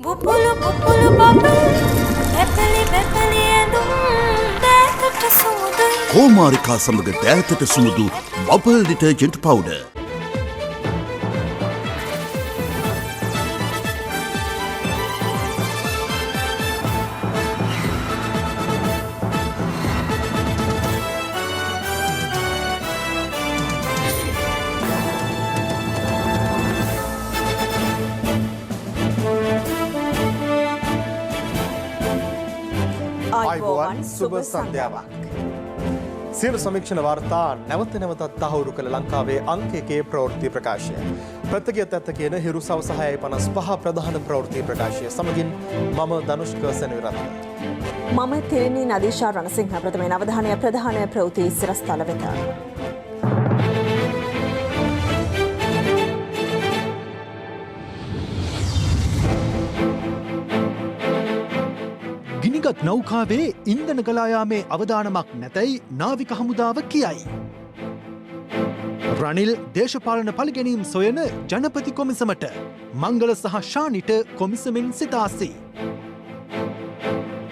පුපුළු පුපුළු bubble පැපලි පැපලි ඇඳුම් දෑතට සුමුදුයි කෝමාරිකා සමග දෑතට සුමුදු bubble ඩිටර්ජන්ට් powder. ආයුබෝවන් සුබ සන්ධ්‍යාවක්. සියලු සමීක්ෂණ වාර්තා නැවත නැවතත් තහවුරු කළ ලංකාවේ අංක 1 ප්‍රවෘත්ති ප්‍රකාශය. ප්‍රත්‍යක්ෂ තත්ත්ව කියන හිරු සවස 6:55 ප්‍රධාන ප්‍රවෘත්ති ප්‍රකාශය සමගින් මම ධනුෂ්ක සෙනවිරත්න. මම තෙරණී නදීෂා රණසිංහ. ප්‍රථමයෙන් අවධානය ප්‍රධාන ප්‍රවෘත්ති සිරස්තල වෙත. ගිනිගත් නෞකාවේ ඉන්ධන ගලා යාමේ අවදානමක් නැතැයි නාවික හමුදාව කියයි. රනිල් දේශපාලන පළිගැනීම් සොයන ජනපති කොමිසමට මංගල සහ ශානිට කොමිසමෙන් සිතාසී.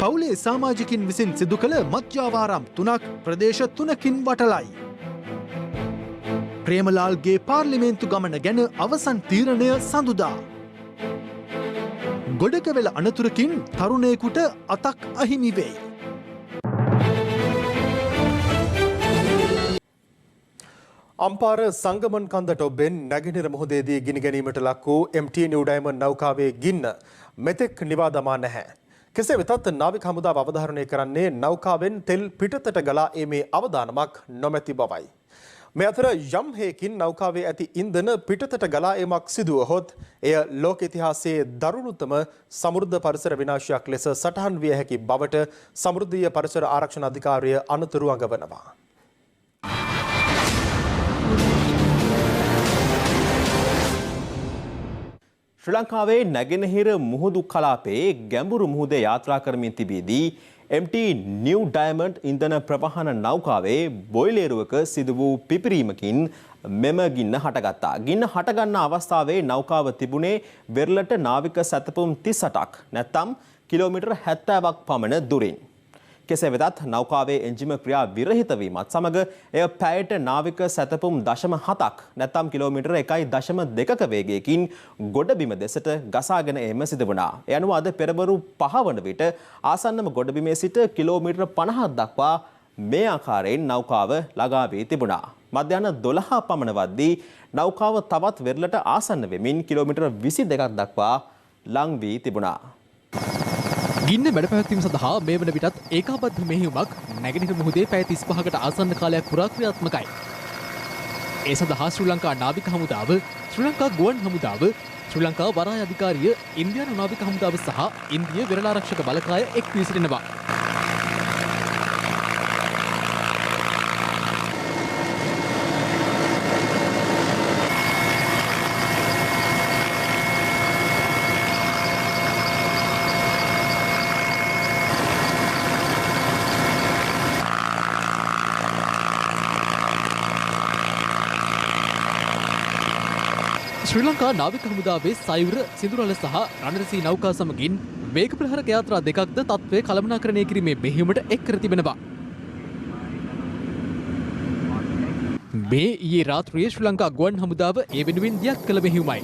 පවුලේ සාමාජිකින් විසින් සිදු කළ මත්‍යාවාරම් 3ක් ප්‍රදේශ 3කින් වටලයි. ප්‍රේමලාල්ගේ පාර්ලිමේන්තු ගමන ගැන අවසන් තීරණය සඳුදා. ගොඩකවෙල අනතුරකින් තරුණයෙකුට අතක් අහිමි වෙයි. අම්පාර සංගමන් කන්දට ඔබෙන් නැගෙනහිර මුහුදේදී ගිනි ගැනීමට ලක් වූ MT නිව් ඩයමන්ඩ් නෞකාවේ ගින්න මෙතෙක් නිවා දමා නැහැ. කෙසේ වෙතත් නාවික හමුදාව අවධාරණය කරන්නේ නෞකාවෙන් තෙල් පිටතට ගලා ඒමේ අවදානමක් නොමැති බවයි. මේ අතර යම් හේකින් නෞකාවේ ඇති ඉන්ධන පිටතට ගලා ඒමක් සිදුවහොත් එය ලෝක ඉතිහාසයේ දරුණුතම සමෘද්ධ පරිසර විනාශයක් ලෙස සටහන් විය හැකි බවට සමෘද්ධීය පරිසර ආරක්ෂණ අධිකාරිය අනතුරු අඟවනවා. ශ්‍රී ලංකාවේ නැගෙනහිර මුහුදු කලාපයේ ගැඹුරු මුහුදේ යාත්‍රා කරමින් තිබීදී MT නිව් ඩයමන්ඩ් ඉන්ධන ප්‍රවාහන නෞකාවේ බොයිලේරුවක සිදු වූ පිපිරීමකින් මෙම ගින්න හටගත්තා. ගින්න හටගන්නා අවස්ථාවේ නෞකාව තිබුණේ වෙරළට නාවික සැතපුම් 38ක් නැත්නම් කිලෝමීටර් 70ක් පමණ දුරින්. කෙසේ වෙතත් නෞකාවේ එන්ජිම ක්‍රියා විරහිත වීමත් සමග එය පැයට නාවික සැතපුම් 0.7ක් නැත්නම් කිලෝමීටර් 1.2ක වේගයකින් ගොඩබිම දෙසට ගසාගෙන එම සිදු වුණා. ඒ අනුව අද පෙරවරු 5 වන විට ආසන්නම ගොඩබිමේ සිට කිලෝමීටර් 50ක් දක්වා මේ ආකාරයෙන් නෞකාව ළඟා වී තිබුණා. මධ්‍යහන 12 පමණ වද්දී නෞකාව තවත් වෙරළට ආසන්න වෙමින් කිලෝමීටර් 22ක් දක්වා ලං වී තිබුණා. ගින්න වැඩ පැවැත්වීම සඳහා මේ වන විටත් ඒකාබද්ධ මෙහෙයුමක් නැගෙනහිර මුහුදේ පැය 35කට ආසන්න කාලයක් පුරා ක්‍රියාත්මකයි. ඒ සඳහා ශ්‍රී ලංකා නාවික හමුදාව, ශ්‍රී ලංකා ගුවන් හමුදාව, ශ්‍රී ලංකා වරාය අධිකාරිය, ඉන්දියානු නාවික හමුදාව සහ ඉන්දිය වෙරළාරක්ෂක බලකාය එක් වී සිටිනවා. ශ්‍රී ලංකා නාවික හමුදාවේ සයුර, සිදුරල සහ රණරසී නෞකා සමගින් වේග ප්‍රහාරක යාත්‍රා දෙකක්ද තත්ත්වය කළමනාකරණය කිරීමේ මෙහෙයුමට එක් කර තිබෙනවා. මේ ඊයේ රාත්‍රියේ ශ්‍රී ලංකා ගුවන් හමුදාව ඒ වෙනුවෙන් දියත් කළ මෙහෙයුමයි.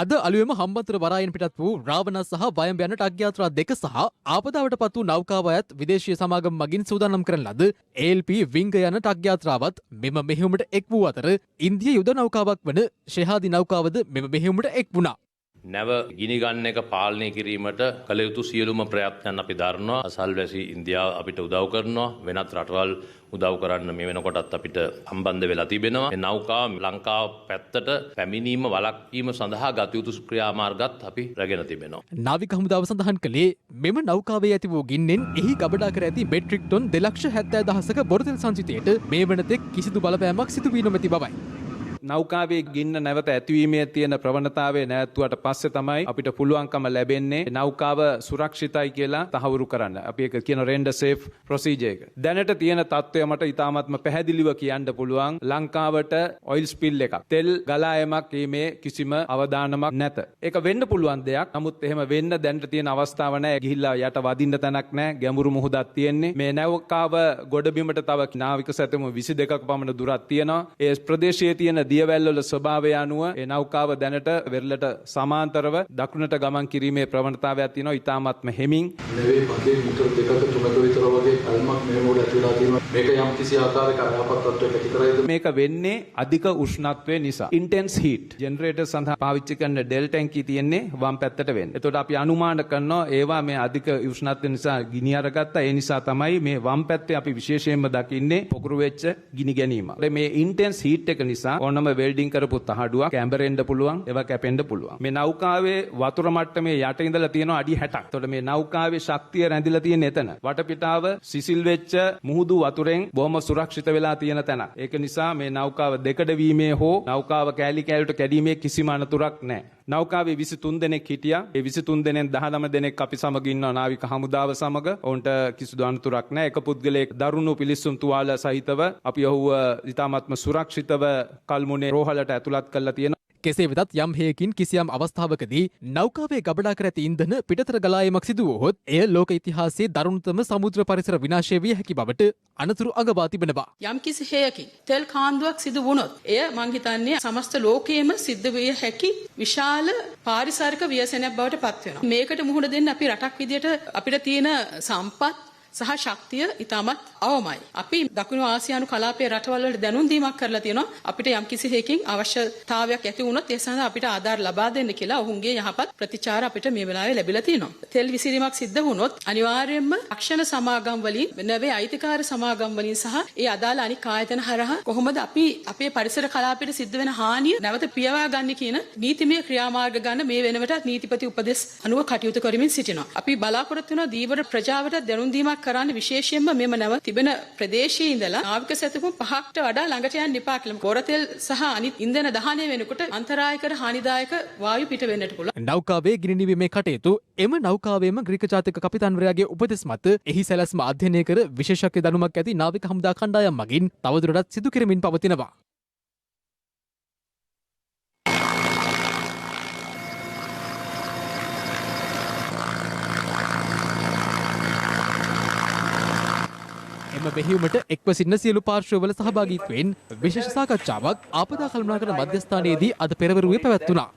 අද අලුයම හම්බන්තොට වරායෙන් පිටත් වූ රාවණ සහ වයඹ යන ටග් යාත්‍රා දෙක සහ ආපදාවට පත් වූ නෞකාව අයත් විදේශීය සමාගම් මගින් සූදානම් කරන ලද ALP විංග යන ටග් යාත්‍රාවත් මෙම මෙහෙයුමට එක් වූ අතර ඉන්දිය යුද නෞකාවක් වන ෂෙහාදි නෞකාවද මෙම මෙහෙයුමට එක් වුණා. නැව ගිනිගන්න එක පාලනය කිරීමට කළ යුතු සියලුම ප්‍රයත්නයන් අපි දරනවා. අසල්වැසි ඉන්දියාව අපිට උදව් කරනවා. වෙනත් රටවල් උදව් කරන්න මේ වෙනකොටත් අපිට සම්බන්ධ වෙලා තිබෙනවා. මේ නෞකාව ලංකාව පැත්තට පැමිණීම වළක්වීම සඳහා ගත යුතු ක්‍රියාමාර්ගත් අපි රැගෙන තිබෙනවා. නාවික හමුදාව සඳහන් කළේ මෙම නෞකාවේ ඇති වූ ගින්නෙන් එහි ගබඩා කර ඇති මෙට්‍රික් ටොන් 2,70,000ක බොරතෙල් සංචිතයට මේ වනතෙක් කිසිදු බලපෑමක් සිදු වී නොමැති බවයි. නෞකාවේ ගින්න නැවත ඇතිවීමේ තියෙන ප්‍රවණතාවය නැවතුවට පස්සේ තමයි අපිට පුළුවන්කම ලැබෙන්නේ නෞකාව සුරක්ෂිතයි කියලා තහවුරු කරන්න. අපි ඒක කියන රෙන්ඩර් සේෆ් ප්‍රොසීජර් එක. දැනට තියෙන තත්ත්වය මට ඉතාමත්ම පැහැදිලිව කියන්න පුළුවන්. ලංකාවට ඔයිල් ස්පිල් එකක් තෙල් ගලා යෑමක් මේ කිසිම අවදානමක් නැත. ඒක වෙන්න පුළුවන් දෙයක්. නමුත් එහෙම වෙන්න දැනට තියෙන අවස්ථාව නැහැ. ගිහිල්ලා යට වදින්න තැනක් නැහැ. ගැඹුරු මුහුදක් තියෙන්නේ. මේ නෞකාව ගොඩබිමට තව නාවික සැතෙම 22ක පමණ දුරක් තියෙනවා. ඒ ප්‍රදේශයේ තියෙන දියවැල්වල ස්වභාවය අනුව ඒ නෞකාව දැනට වෙරළට සමාන්තරව දකුණට ගමන් කිරීමේ ප්‍රවණතාවයක් තියෙනවා. ඉතාමත්ම හෙමින් නෙවෙයි පදේ මීටර 2ක 3ක විතර වගේ අල්මක් මේ මොඩ ඇතුළත තියෙනවා. මේක යම් කිසි ආකාරයක අයහපත් තත්ත්වයක විතරයිද මේක වෙන්නේ අධික උෂ්ණත්වය නිසා. ඉන්ටෙන්ස් හීට් ජෙනරේටර් සඳහා පාවිච්චි කරන ඩෙල් ටැංකිය තියෙන්නේ වම් පැත්තට වෙන්නේ. එතකොට අපි අනුමාන කරනවා ඒවා මේ අධික උෂ්ණත්වය නිසා ගිනි අරගත්තා. ඒ නිසා තමයි මේ වම් පැත්තේ අපි විශේෂයෙන්ම දකින්නේ පොකුරු වෙච්ච ගිනි ගැනීම. මේ ඉන්ටෙන්ස් හීට් එක නිසා ඕනම වෙල්ඩින් කරපු තහඩුවක් කැම්බරෙන්න පුළුවන්, ඒවා කැපෙන්න පුළුවන්. මේ නෞකාවේ වතුර මට්ටමේ යට ඉඳලා තියෙනවා අඩි 60ක්. එතකොට මේ නෞකාවේ ශක්තිය රැඳිලා තියෙන එතන. වටපිටාව සිසිල් වෙච්ච මුහුදු වතුරෙන් බොහොම සුරක්ෂිත වෙලා තියෙන තැන. ඒක නිසා මේ නෞකාව දෙකඩ වීමේ හෝ නෞකාව කෑලි කෑලට කැඩීමේ කිසිම අනතුරක් නැහැ. නෞකාවේ 23 දෙනෙක් හිටියා. ඒ 23 දෙනෙන් 19 දෙනෙක් අපි සමග ඉන්නවා නාවික හමුදාව සමග. ඔවුන්ට කිසිදු අනතුරක් නැහැ. එක පුද්ගලයෙක් දරුණු පිලිස්සුම් තුවාල සහිතව අපි ඔහුව ඉතාමත්ම සුරක්ෂිතව කල්මුනේ රෝහලට ඇතුළත් කරලා තියෙනවා. කෙසේ වෙතත් යම් හේකින් කිසියම් අවස්ථාවකදී නෞකාවේ ගබඩා කර ඇති ඉන්ධන පිටතට ගලා යාමක් සිදු වුවහොත් එය ලෝක ඉතිහාසයේ දරුණුතම සමුද්‍ර පරිසර විනාශය විය හැකි බවට අනතුරු අගවා තිබෙනවා. යම් කිසි හේයකින් තෙල් කාන්දුවක් සිදු වුණොත් එය මං හිතන්නේ සමස්ත ලෝකයේම සිද්ධ විය හැකි විශාල පාරිසරික ව්‍යසනයක් බවට පත් වෙනවා. මේකට මුහුණ දෙන්න අපි රටක් විදියට අපිට තියෙන සම්පත් සහ ශක්තිය ඉතාමත් අවමයි. අපි දකුණු ආසියානු කලාපයේ රටවල් වලට දැනුම් දීමක් කරලා තියෙනවා. අපිට යම් කිසි හේකින් අවශ්‍යතාවයක් ඇති වුණොත් ඒ සඳහා අපිට ආධාර ලබා දෙන්න කියලා ඔවුන්ගේ යහපත් ප්‍රතිචාර අපිට මේ වෙලාවේ ලැබිලා තියෙනවා. තෙල් විසිරීමක් සිද්ධ වුණොත් අනිවාර්යයෙන්ම රක්ෂණ සමාගම් වලින් නෙවෙයි අයිතිකාර සමාගම් වලින් සහ ඒ අදාළ අනික් ආයතන හරහා කොහොමද අපි අපේ පරිසර කලාපයට සිද්ධ වෙන හානිය නැවත පියවා ගන්න කියන නීතිමය ක්‍රියාමාර්ග ගන්න මේ වෙනකොට නීතිපති උපදෙස් අනුව කටයුතු කරමින් සිටිනවා. අපි බලාපොරොත්තු වෙනවා දීවර ප්‍රජාවට දැනුම් දීමක් කරන්නේ විශේෂයෙන්ම මෙම නැව තිබෙන ප්‍රදේශයේ ඉඳලා නාවික සැතපුම් 5කට වඩා ළඟට යන්න එපා කියලා. බොරතෙල් සහ අනිත් ඉන්ධන දහනය වෙනකොට අන්තරායකර හානිදායක වායු පිට වෙන්නට පුළුවන්. නෞකාවේ ගිනි නිවීමේ කටයුතු එම නෞකාවේම ග්‍රීක ජාතික කපිතාන්වරයාගේ උපදෙස් මත එහි සැලැස්ම අධ්‍යයනය කර විශේෂඥ දැනුමක් ඇති නාවික හමුදා කණ්ඩායම් මගින් තවදුරටත් සිදු කෙරෙමින් පවතිනවා. එම මෙහෙයුමට එක්ව සිටින සියලු පාර්ශ්වවල සහභාගීත්වයෙන් විශේෂ සාකච්ඡාවක් ආපදා කළමනාකරණ මධ්‍යස්ථානයේදී අද පෙරවරුවේ පැවැත්වුණා.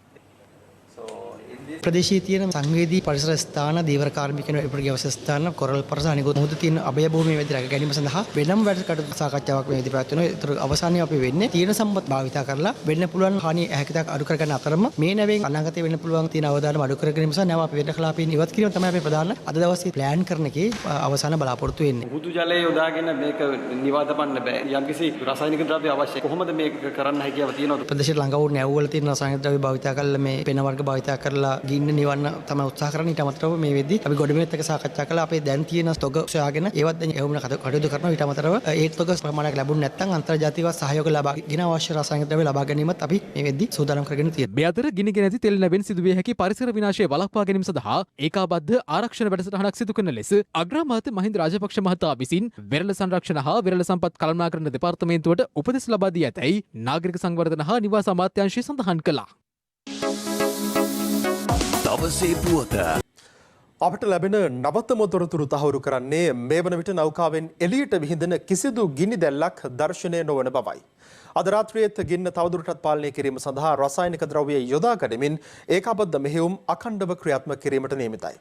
ප්‍රදේශයේ තියෙන සංවේදී පරිසර ස්ථාන, දීවර කාර්මිකයන් උපරිම අවශ්‍ය ස්ථාන, කොරල් පරිසර අනිකුත් මුහුදු තියෙන අභය භූමිය වෙද රැක ගැනීම සඳහා වෙනම වැඩකටයුතු සාකච්ඡාවක් මේ ඉදිරිපත් වෙනවා. ඒතර අවසානයේ අපි වෙන්නේ තීන සම්පත් භාවිතා කරලා වෙන්න පුළුවන් හානි ඇහැකිතක් අඩු කර ගන්න අතරම මේ නැවෙන් අනාගතයේ වෙන්න පුළුවන් තියෙන අවදානම අඩු කර ගැනීම සහ නැව අපි වෙන්න කලාපීන් ඉවත් කිරීම තමයි අපි ප්‍රධාන අද දවසේ ප්ලෑන් කරන එකේ අවසාන බලාපොරොත්තු වෙන්නේ. මුහුදු ජලයේ යොදාගෙන මේක නිවාදපන්න බෑ. යම්කිසි රසායනික ද්‍රව්‍ය අවශ්‍යයි. කොහොමද මේක කරන්න හැකියාව තියෙනවද? ප්‍රදේශයේ ළඟ වූ නැව්වල තියෙන රසායනික ද්‍රව්‍ය භාවිතා කරලා මේ පෙන වර්ග භාවිතා කරලා ගින්න නිවන්න තමයි උත්සාහ කරන්නේ. ඊට අමතරව මේ වෙද්දී අපි ගොඩබිමත් එක්ක සාකච්ඡා කළා අපේ දැන් තියෙන ස්තොග සොයාගෙන ඒවත් දැන් එවුන කටයුතු කරනවා. ඊට අමතරව ඒ ස්තොග ප්‍රමාණයක් ලැබුණ නැත්නම් අන්තර්ජාතික සහයෝග ලබාගෙන අවශ්‍ය රසායනික ද්‍රව්‍ය ලබා ගැනීමත් අපි මේ වෙද්දී සූදානම් කරගෙන තියෙනවා. මේ අතර ගිනිගෙන ඇති තෙල් නැවෙන් සිදුවිය හැකි පරිසර විනාශය වළක්වා ගැනීම සඳහා ඒකාබද්ධ ආරක්ෂණ වැඩසටහනක් සිදු කරන ලෙස අග්‍රාමාත්‍ය මහින්ද රාජපක්ෂ මහතා විසින් වෙරළ සංරක්ෂණ හා වෙරළ සම්පත් කළමනාකරණ දෙපාර්තමේන්තුවට උපදෙස් ලබා දී ඇතැයි නාගරික සංවර්ධන හා නිවාස අමාත්‍යාංශය සඳහන් කළා. දවසේ පුවත අපට ලැබෙන නවතම තොරතුරු තහවුරු කරන්නේ මේ වන විට නෞකාවෙන් එළියට විහිදෙන කිසිදු ගිනි දැල්ලක් දර්ශනය නොවන බවයි. අද රාත්‍රියේත් ගින්න තවදුරටත් පාලනය කිරීම සඳහා රසායනික ද්‍රව්‍ය යොදා ගැනීමෙන් ඒකාබද්ධ මෙහෙයුම් අඛණ්ඩව ක්‍රියාත්මක කිරීමට නියමිතයි.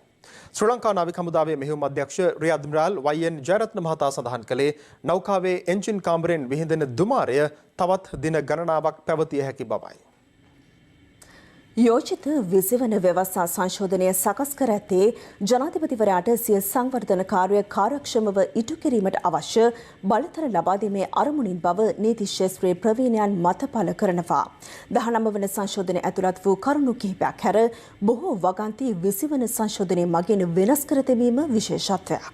ශ්‍රී ලංකා නාවික හමුදාවේ මෙහෙයුම් අධ්‍යක්ෂ රියර් ඇඩ්මිරාල් වයි.එන්. ජයරත්න මහතා සඳහන් කළේ නෞකාවේ එන්ජින් කාමරෙන් විහිදෙන දුමාරය තවත් දින ගණනාවක් පැවතිය හැකි බවයි. යෝජිත 20 වන ව්‍යවස්ථා සංශෝධනය සකස් කර ඇත්තේ ජනාධිපතිවරයාට සිය සංවර්ධන කාර්ය කාර්යක්ෂමව ඉටු කිරීමට අවශ්‍ය බලතල ලබා දීමේ අරමුණින් බව නීති ශාස්ත්‍රයේ ප්‍රවීණයන් මත පළ කරනවා. 19 වන සංශෝධනය ඇතුළත් වූ කරුණු කිහිපයක් හැර බොහෝ වගන්ති 20 වන සංශෝධනය මගින් වෙනස් කර තිබීම විශේෂත්වයක්.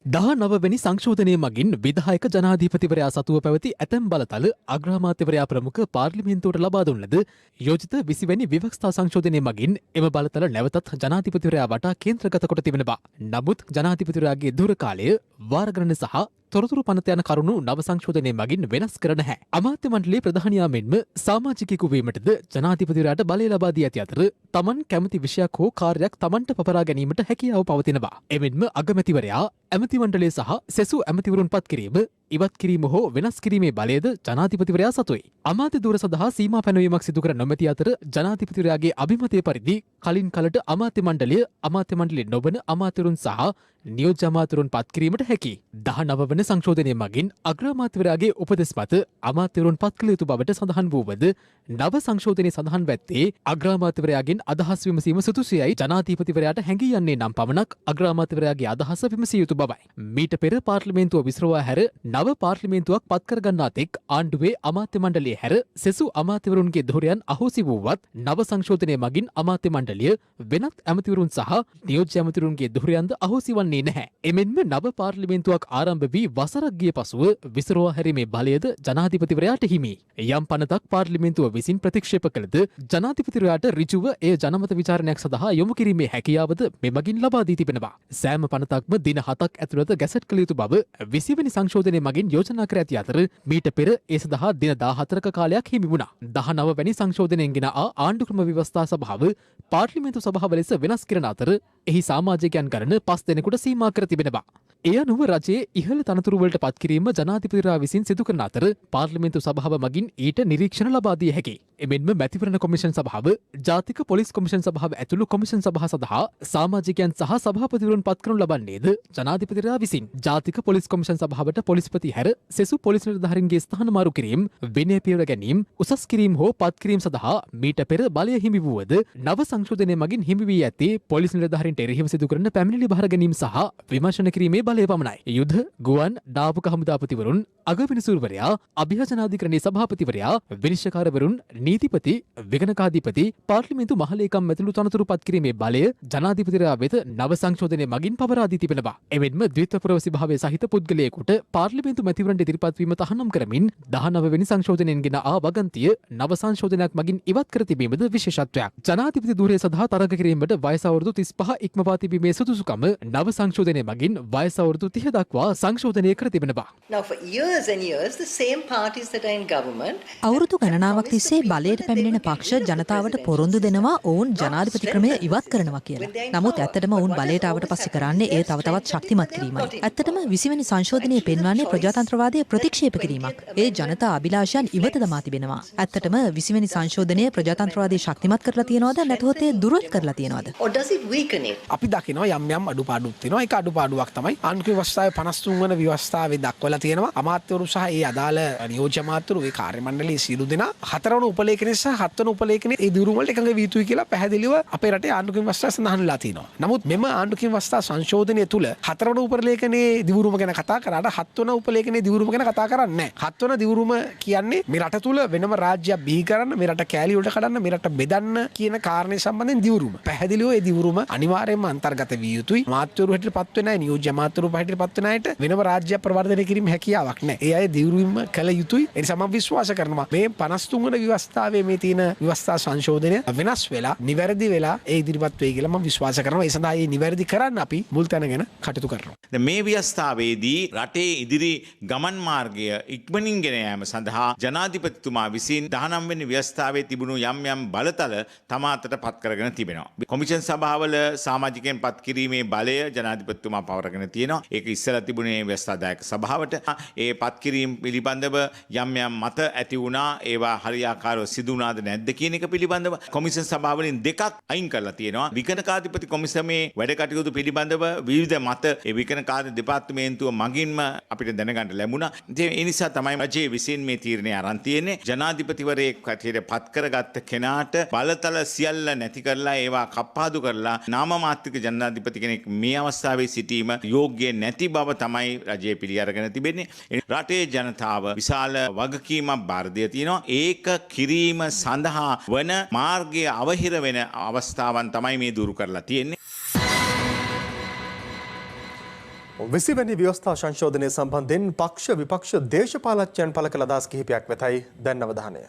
19 වෙනි සංශෝධනය මගින් විධායක ජනාධිපතිවරයා සතුව පැවති ඇතැම් බලතල අග්‍රාමාත්‍යවරයා ප්‍රමුඛ පාර්ලිමේන්තුවට ලබා දුන් ලද යෝජිත 20 වැනි ව්‍යවස්ථා සංශෝධනය මගින් එම බලතල නැවතත් ජනාධිපතිවරයා වටා කේන්ද්‍රගත කොට තිබෙනවා. නමුත් ජනාධිපතිවරයාගේ දුර කාලය වාර ගණන සහ තොරතුරු පනත යන කරුණු නව සංශෝධනය මගින් වෙනස් කර නැහැ. අමාත්‍ය මණ්ඩලයේ ප්‍රධානියා මෙන්ම සමාජිකයෙකු වීමටද ජනාධිපතිවරයාට බලය ලබා දී ඇති අතර තමන් කැමති විෂයක් හෝ කාර්යයක් තමන්ට පපරා ගැනීමට හැකියාව පවතිනවා. එමෙන්ම අගමැතිවරයා ඇමති මණ්ඩලය සහ සෙසු ඇමතිවරුන් පත් කිරීම ඉවත් කිරීම හෝ වෙනස් කිරීමේ බලයද ජනාධිපතිවරයා සතුයි. අමාත්‍ය ධුර සඳහා සීමා පැනවීමක් සිදු කර නොමැති අතර ජනාධිපතිවරයාගේ අභිමතය පරිදි කලින් කලට අමාත්‍ය මණ්ඩලය නොවන අමාත්‍යවරුන් සහ නියෝජ්‍ය අමාත්‍යවරුන් පත් කිරීමට හැකි. 19 වන සංශෝධනය මගින් අග්‍රාමාත්‍යවරයාගේ උපදෙස් මත අමාත්‍යවරුන් පත් කළ යුතු බවට සඳහන් වූවද නව සංශෝධනයේ සඳහන් වැත්තේ අග්‍රාමාත්‍යවරයාගෙන් අදහස් විමසීම සුදුසුයයි ජනාධිපතිවරයාට හැඟී යන්නේ නම් පමණක් අග්‍රාමාත්‍යවරයාගේ අදහස විමසිය යුතු බවයි. මීට පෙර පාර්ලිමේන්තුව විසිරුවා හැර නව පාර්ලිමේන්තුවක් පත් කරගන්නා තෙක් ආණ්ඩුවේ අමාත්‍ය මණ්ඩලයේ හැර සෙසු අමාත්‍යවරුන්ගේ ධුරයන් අහෝසි වූවත් නව සංශෝධනය මගින් අමාත්‍ය මණ්ඩලය වෙනත් ඇමතිවරුන් සහ නියෝජ්‍ය ඇමතිවරුන්ගේ ධුරයන්ද අහෝසි වන්නේ නැහැ. එමෙන්ම නව පාර්ලිමේන්තුවක් ආරම්භ වී වසරක් ගිය පසුව විසිරුවා හැරීමේ බලයද ජනාධිපතිවරයාට හිමි. යම් පනතක් පාර්ලිමේන්තුව විසින් ප්‍රතික්ෂේප කළද ජනාධිපතිවරයාට ඍජුව එය ජනමත විචාරණයක් සඳහා යොමු කිරීමේ හැකියාවද මෙමගින් ලබා දී තිබෙනවා. සෑම පනතක්ම දින 7ක් ඇතුළත ගැසට් කළ යුතු බව 20 වෙනි සංශෝධනය මගින් යෝජනා කර ඇති අතර මීට පෙර ඒ සඳහා දින 14ක කාලයක් හිමි වුණා. 19 වැනි සංශෝධනයෙන් ගෙන ආණ්ඩුක්‍රම ව්‍යවස්ථා සභාව පාර්ලිමේන්තු සභාව ලෙස වෙනස් කරන අතර එහි සමාජිකයන් ගණන 5 දෙනෙකුට සීමා කර තිබෙනවා. එය අනුව රජයේ ඉහළ තනතුරු වලට පත් කිරීම ජනාධිපතිවරයා විසින් සිදු කරන අතර පාර්ලිමේන්තු සභාව මගින් ඊට නිරීක්ෂණ ලබා දිය හැකියි. එමෙන්ම මැතිවරණ කොමිෂන් සභාව, ජාතික පොලිස් කොමිෂන් සභාව ඇතුළු කොමිෂන් සභා සඳහා සමාජිකයන් සහ සභාපතිවරුන් පත් කරනු ලබන්නේද ජනාධිපතිවරයා විසින්. ජාතික පොලිස් කොමිෂන් සභාවට පොලිස්පති හැර සෙසු පොලිස් නිලධාරීන්ගේ ස්ථාන මාරු කිරීම, විනය පියවර ගැනීම, උසස් කිරීම හෝ පත් කිරීම සඳහා මීට පෙර බලය හිමි වූවද නව සංශෝධනය මගින් හිමි වී ඇත්තේ පොලිස් නිලධාරීන්ට එරෙහිව සිදු කරන පැමිණිලි බාර ගැනීම සහ විමර්ශන කිරීමේ බලය පමණයි. යුද, ගුවන්, නාවික හමුදාපතිවරුන්, අගවිනිසුරුවරයා, අභිහජනාධිකරණයේ සභාපතිවරයා, විනිශ්චයකාරවරුන්, නීතිපති, විගණකාධිපති, පාර්ලිමේන්තු මහලේකම් ඇතුළු තනතුරු පත් කිරීමේ බලය ජනාධිපතිවරයා වෙත නව සංශෝධනය මගින් පවරා දී තිබෙනවා. එමෙන්ම ද්විත්ව පුරවැසි භාවයේ සහිත පුද්ගලයෙකුට පාර්ලිමේන්තු මැතිවරණයට ඉදිරිපත් වීම තහනම් කරමින් 19 වෙනි සංශෝධනයෙන් ගෙන ආ වගන්තිය නව සංශෝධනයක් මගින් ඉවත් කර තිබීමද විශේෂත්වයක්. ජනාධිපති ධුරය සඳහා තරඟ කිරීමට වයස අවුරුදු 35 ඉක්මවා තිබීමේ සුදුසුකම නව සංශෝධනය මගින් වයස අවුරුදු 30 දක්වා සංශෝධනය කර තිබෙනවා. අවුරුදු ගණනාවක් තිස්සේ බලයට පැමිණෙන පක්ෂ ජනතාවට පොරොන්දු දෙනවා ඔවුන් ජනාධිපති ක්‍රමය ඉවත් කරනවා කියලා. නමුත් ඇත්තටම ඔවුන් බලයට ආවට පස්සේ කරන්නේ ඒ තව තවත් ශක්තිමත් කිරීමයි. ඇත්තටම 20 වෙනි සංශෝධනය පෙන්වන්නේ ප්‍රජාතන්ත්‍රවාදය ප්‍රතික්ෂේප කිරීමක්. ඒ ජනතා අභිලාෂයන් ඉවත දමා තිබෙනවා. ඇත්තටම 20 වෙනි සංශෝධනය ප්‍රජාතන්ත්‍රවාදය ශක්තිමත් කරලා තියෙනවද නැත්නම් ඒ දුර්වල කරලා තියෙනවද? අපි දකිනවා යම් යම් අඩුපාඩුක් තියෙනවා. ඒක අඩුපාඩුවක් තමයි ආණ්ඩුක්‍රම ව්‍යවස්ථාවේ 53 වන ව්‍යවස්ථාවේ දක්වලා තියෙනවා. අමාත්‍යවරු සහ ඒ අදාළ නියෝජ්‍ය අමාත්‍යවරු ඒ කාර්ය මණ්ඩලයේ සියලු දෙනා 4 වන උපලේඛනයේ සහ 7 වන උපලේඛනයේ ඒ දියුණුව වලට එකඟ විය යුතුයි කියලා පැහැදිලිව අපේ රටේ ආණ්ඩුක්‍රම ව්‍යවස්ථාව සඳහන් වෙලා තියෙනවා. නමුත් මෙම ආණ්ඩුක්‍රම ව්‍යවස්ථා සංශෝධනය තුළ 4 වන උපලේඛනයේ දියුණුව ගැන කතා කරාට 7 වන උපලේඛනයේ දියුණුව ගැන කතා කරන්නේ නැහැ. 7 වන දියුණුව කියන්නේ මේ රට තුළ වෙනම රාජ්‍යයක් බිහි කරන්න, මේ රට කෑලි වලට කඩන්න, මේ රට බෙදන්න කියන කාරණේ සම්බන්ධයෙන් දියුණුව. පැහැදිලිව ඒ දියුණුව අනිවාර්යයෙන්ම අන්තර්ගත විය යුතුයි. මාත්‍යවරු හැටියට පත් වෙන අය, නියෝජ්‍ය අමාත්‍යවරු හැටියට පත් වෙන අයට වෙනම රාජ්‍යයක් ප්‍රවර්ධනය කිරීම හැකියාවක් නැහැ. ඒ අය දියුණුවම කළ යුතුයි. ඒ නිසා මම විශ්වාස කරනවා මේ 53 වන ව්‍යවස්ථාවේ මේ තියෙන ව්‍යවස්ථා සංශෝධනය වෙනස් වෙලා, නිවැරදි වෙලා ඒ ඉදිරිපත් වෙයි කියලා මම විශ්වාස කරනවා. ඒ සඳහා ඒ නිවැරදි කරන්න අපි මුල් තැන ගැන කටයුතු කරනවා. මේ ව්‍යවස්ථාවේදී රටේ ඉදිරි ගමන් මාර්ගය ඉක්මනින් ගෙන යාම සඳහා ජනාධිපතිතුමා විසින් 19 වෙනි ව්‍යවස්ථාවේ තිබුණු යම් යම් බලතල තමාතට පත් කරගෙන තිබෙනවා. කොමිෂන් සභාවල සමාජිකයන් පත් කිරීමේ බලය ජනාධිපතිතුමා පවරගෙන තියෙනවා. ඒක ඉස්සෙල්ලා තිබුණේ ව්‍යවස්ථාදායක සභාවට. ඒ පත්කිරීම පිළිබඳව යම් මත ඇති වුණා ඒවා හරියාකාරව සිදු වුණාද නැද්ද කියන එක පිළිබඳව කොමිෂන් සභාවලින් දෙකක් අයින් කරලා තියෙනවා. විකනකාධිපති කොමිසමේ වැඩ කටයුතු පිළිබඳව විවිධ මත ඒ විකනකාධි දෙපාර්තමේන්තුව මගින්ම අපිට දැනගන්න ලැබුණා. ඒ නිසා තමයි රජයේ විසින් මේ තීරණය අරන් තියෙන්නේ. ජනාධිපතිවරයෙක් හැටියට පත් කරගත්ත කෙනාට බලතල සියල්ල නැති කරලා ඒවා කප්පාදු කරලා නාමමාත්‍රික ජනාධිපති කෙනෙක් මේ අවස්ථාවේ සිටීම යෝග්‍ය නැති බව තමයි රජය පිළි අරගෙන තිබෙන්නේ. රටේ ජනතාව විශාල වගකීමක් බාර දී තියෙනවා. ඒක කිරීම සඳහා වන මාර්ගය අවහිර වෙන අවස්ථාවන් තමයි මේ දුරු කරලා තියෙන්නේ. 20 වෙනි ව්‍යවස්ථා සංශෝධනය සම්බන්ධයෙන් පක්ෂ විපක්ෂ දේශපාලඥයන් පළ කළ අදහස් කිහිපයක් වෙතයි දැන් අවධානය.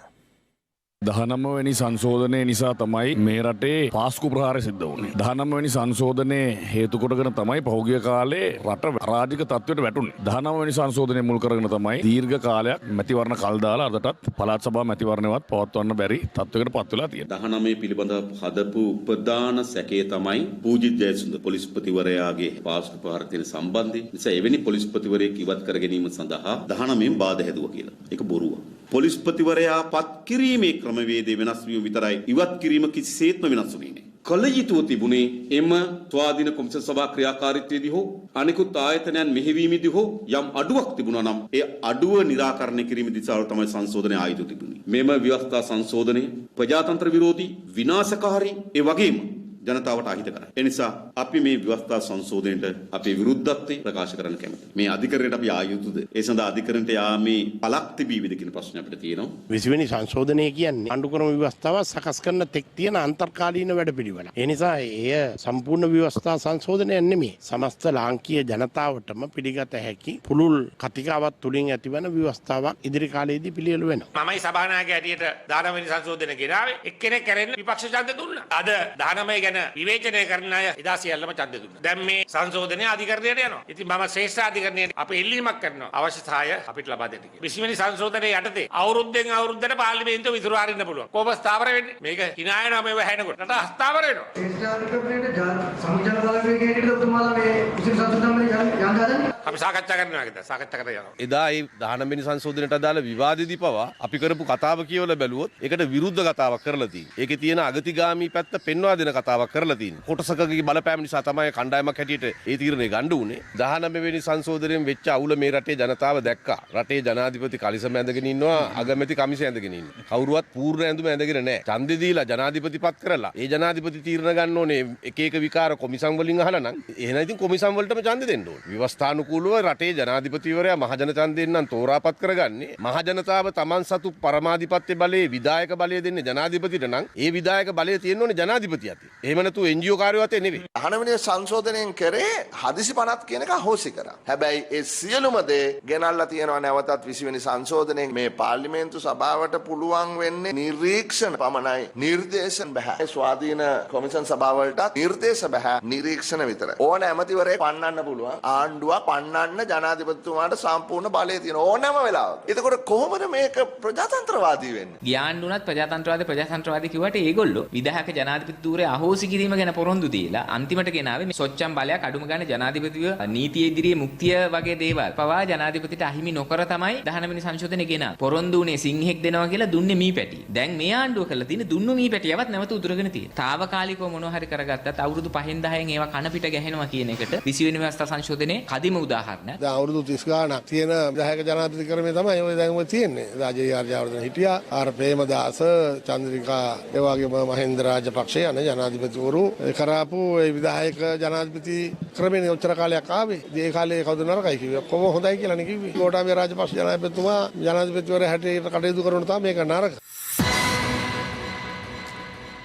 19 වෙනි සංශෝධනය නිසා තමයි මේ රටේ පාස්කු ප්‍රහාරය සිද්ධ වුණේ. 19 වෙනි සංශෝධනය හේතු කොටගෙන තමයි පහුගිය කාලේ රට අරාජික තත්ත්වයට වැටුනේ. 19 වෙනි සංශෝධනය මුල් කරගෙන තමයි දීර්ඝ කාලයක් මැතිවරණ කල් දාලා අදටත් පළාත් සභා මැතිවරණවත් පවත්වන්න බැරි තත්ත්වයකට පත් වෙලා තියෙනවා. 19 පිළිබඳව හදපු ප්‍රධාන සැකය තමයි පූජිත් ජයසුන්දර පොලිස්පතිවරයාගේ පාස්කු ප්‍රහාර තියෙන සම්බන්ධය. නිසා එවැනි පොලිස්පතිවරයෙක් ඉවත් කර ගැනීම සඳහා 19 බාධා හැදුවා කියලා. ඒක බොරුවක්. පොලිස්පතිවරයා පත් කිරීමේ ක්‍රමවේදය වෙනස් වීම විතරයි. ඉවත් කිරීම කිසිසේත්ම වෙනස් වුණේ නැහැ. කල යුතුව තිබුණේ එම ස්වාධීන කොමිසම් සභා ක්‍රියාකාරීත්වයේදී හෝ අනිකුත් ආයතනයන් මෙහෙවීමේදී හෝ යම් අඩුවක් තිබුණා නම් ඒ අඩුව निराකරණය කිරීම දිශාවට තමයි සංශෝධනය ආයුධ තිබුණේ. මෙම ව්‍යවස්ථා සංශෝධනය ප්‍රජාතන්ත්‍ර විරෝධී විනාශකාරී ඒ වගේම ජනතාවට අහිත කරයි. ඒ නිසා අපි මේ ව්‍යවස්ථා සංශෝධනයට අපේ විරුද්ධත්වය ප්‍රකාශ කරන්න කැමතියි. මේ අධිකරණයට අපි ආයුතුද? ඒ සඳහා අධිකරණයට යාමේ පළක් තිබීවිද කියන ප්‍රශ්න අපිට තියෙනවා. 20 වෙනි සංශෝධනය කියන්නේ ආණ්ඩුක්‍රම ව්‍යවස්ථාව සකස් කරන තෙක් තියෙන අන්තර්කාලීන වැඩපිළිවෙල. ඒ නිසා එය සම්පූර්ණ ව්‍යවස්ථා සංශෝධනයක් නෙමෙයි. සමස්ත ලාංකීය ජනතාවටම පිළිගත හැකි පුළුල් කතිකාවත් තුලින් ඇතිවන ව්‍යවස්ථාවක් ඉදිරි කාලයේදී පිළියෙල වෙනවා. මමයි සභානායක හැටියට 19 වෙනි සංශෝධනය ගෙනාවේ. එක්කෙනෙක් කරෙන්න විපක්ෂ ඡන්ද දුන්නා. අද 19 ගැන විවේචනය කරන අය එදා සියල්ලම ඡන්ද දුන්නා. දැන් මේ සංශෝධනය අධිකරණයට යනවා. ඉතින් මම ශ්‍රේෂ්ඨ අධිකරණයට අපේ ඉල්ලීමක් කරනවා. අවශ්‍යතාවය අපිට ලබා දෙන්න කියලා. 20 වෙනි සංශෝධනයේ යටතේ අවුරුද්දෙන් අවුරුද්දට පාර්ලිමේන්තුව විසිරු අරින්න පුළුවන්. කොහොම ස්ථාවර වෙන්නේ? මේක hina යනවා මේව හැනකොට. රට අස්ථාවර වෙනවා. ශ්‍රේෂ්ඨ අධිකරණයට සංවිධාන බලවේගයේ හැටියට ඔබතුමාලා මේ 20 වෙනි සංශෝධනය යන්න හදන්නේ? අපි සාකච්ඡා කරනවා නේද? සාකච්ඡා කරලා යනවා. එදා ඒ 19 වෙනි සංශෝධනයට අදාළ විවාදෙදී පවා අපි කරපු කතාව කියවලා බැලුවොත් ඒකට විරුද්ධ කතාවක් කරලා තියෙනවා. ඒකේ තියෙන අගතිගාමී පැත්ත පෙන්වා දෙන කතාවක් කරලා තියෙනවා. කොටසකගේ බලපෑම නිසා තමයි කණ්ඩායමක් හැටියට ඒ තීරණය ගන්න උනේ. 19 වෙනි සංශෝධනයෙන් වෙච්ච අවුල මේ රටේ ජනතාව දැක්කා. රටේ ජනාධිපති කලිසම ඇඳගෙන ඉන්නවා, අගමැති කමිස ඇඳගෙන ඉන්නවා. කවුරුවත් පූර්ණ ඇඳුම ඇඳගෙන නැහැ. ඡන්දෙ දීලා ජනාධිපති පත් කරලා ඒ ජනාධිපති තීරණ ගන්න ඕනේ එක එක විකාර කොමිසම් වලින් අහලා නම් එහෙනම් ඉතින් කොමිසම් වලටම ඡන්දෙ දෙන්න ඕනේ. ව්‍යවස්ථානුකූලව රටේ ජනාධිපතිවරයා මහජන ඡන්දෙන් නම් තෝරාපත් කරගන්නේ. මහජනතාව Taman සතු පරමාධිපත්‍ය බලයේ විධායක බලය දෙන්නේ ජනාධිපතිට නම් ඒ විධායක බලය තියෙන්න ඕනේ ජනාධිපති අතේ. එහෙම නැතු NGO කාර්යෝ අතේ නෙවෙයි. 19 වෙනි සංශෝධනයෙන් කරේ හදිසි පනත් කියන එක හොසි කරා. හැබැයි ඒ සියලුම දේ ගෙනල්ලා තියෙනවා නැවතත් 20 වෙනි සංශෝධනයෙන් මේ පාර්ලිමේන්තු සභාවට පුළුවන් වෙන්නේ නිරීක්ෂණ පමණයි. නිර්දේශන බෑ. ස්වාධීන කොමිෂන් සභාවලට නිර්දේශ බෑ. නිරීක්ෂණ විතරයි. ඕන ඇමතිවරයෙක් පන්නන්න පුළුවන්. ආණ්ඩුවක් පන්නන්න ජනාධිපතිතුමාට සම්පූර්ණ බලය තියෙනවා ඕනෑම වෙලාවක. එතකොට කොහොමද මේක ප්‍රජාතන්ත්‍රවාදී වෙන්නේ? ගියාණ්ඩුණත් ප්‍රජාතන්ත්‍රවාදී කිව්වට ඒගොල්ලෝ විධායක ජනාධිපති ධූරය අහෝසි කිරීම ගැන පොරොන්දු දීලා අන්තිමට ගෙනාවේ මේ සොච්චම් බලයක් අඩුම ගන්න ජනාධිපතිව නීතිය ඉදිරියේ මුක්තිය වගේ දේවල් පවා ජනාධිපතිට අහිමි නොකර තමයි 19 වෙනි සංශෝධනය ගෙනාවේ. පොරොන්දු උනේ සිංහෙක් දෙනවා කියලා දුන්නේ මීපැටි. දැන් මේ ආණ්ඩුව කරලා තියෙන දුන්නු මීපැටියවත් නැවත උදුරගෙන තියෙනවා. తాවකාලිකව මොනවා හරි කරගත්තත් අවුරුදු 5න් 10න් ඒවා කන පිට ගැහෙනවා කියන එකට 20 වෙනි ව්‍යවස්ථා සංශෝධනයේ කදිම උදාහරණ. දැන් අවුරුදු 30 ගාණක් තියෙන විධායක ජනාධිපති ක්‍රමය තමයි ඔය දැන් ඔය තියෙන්නේ. රාජේ ආර්යවර්ධන හිටියා, ආර් ප්‍රේමදාස, චන්ද්‍රිකා, ඒ වගේම මහින්ද රාජපක්ෂ යන ජනාධිපතිවරු කරාපු ඒ විධායක ජනාධිපති ක්‍රමයේ උත්තර කාලයක් ආවේ. ඒ කාලේ කවුද නරකයි කිව්වේ? කොහොම හොඳයි කියලා නේ කිව්වේ. ගෝඨාභය රාජපක්ෂ ජනාධිපතිතුමා ජනාධිපතිවරයා හැටියට කටයුතු කරන තමයි මේක නරක.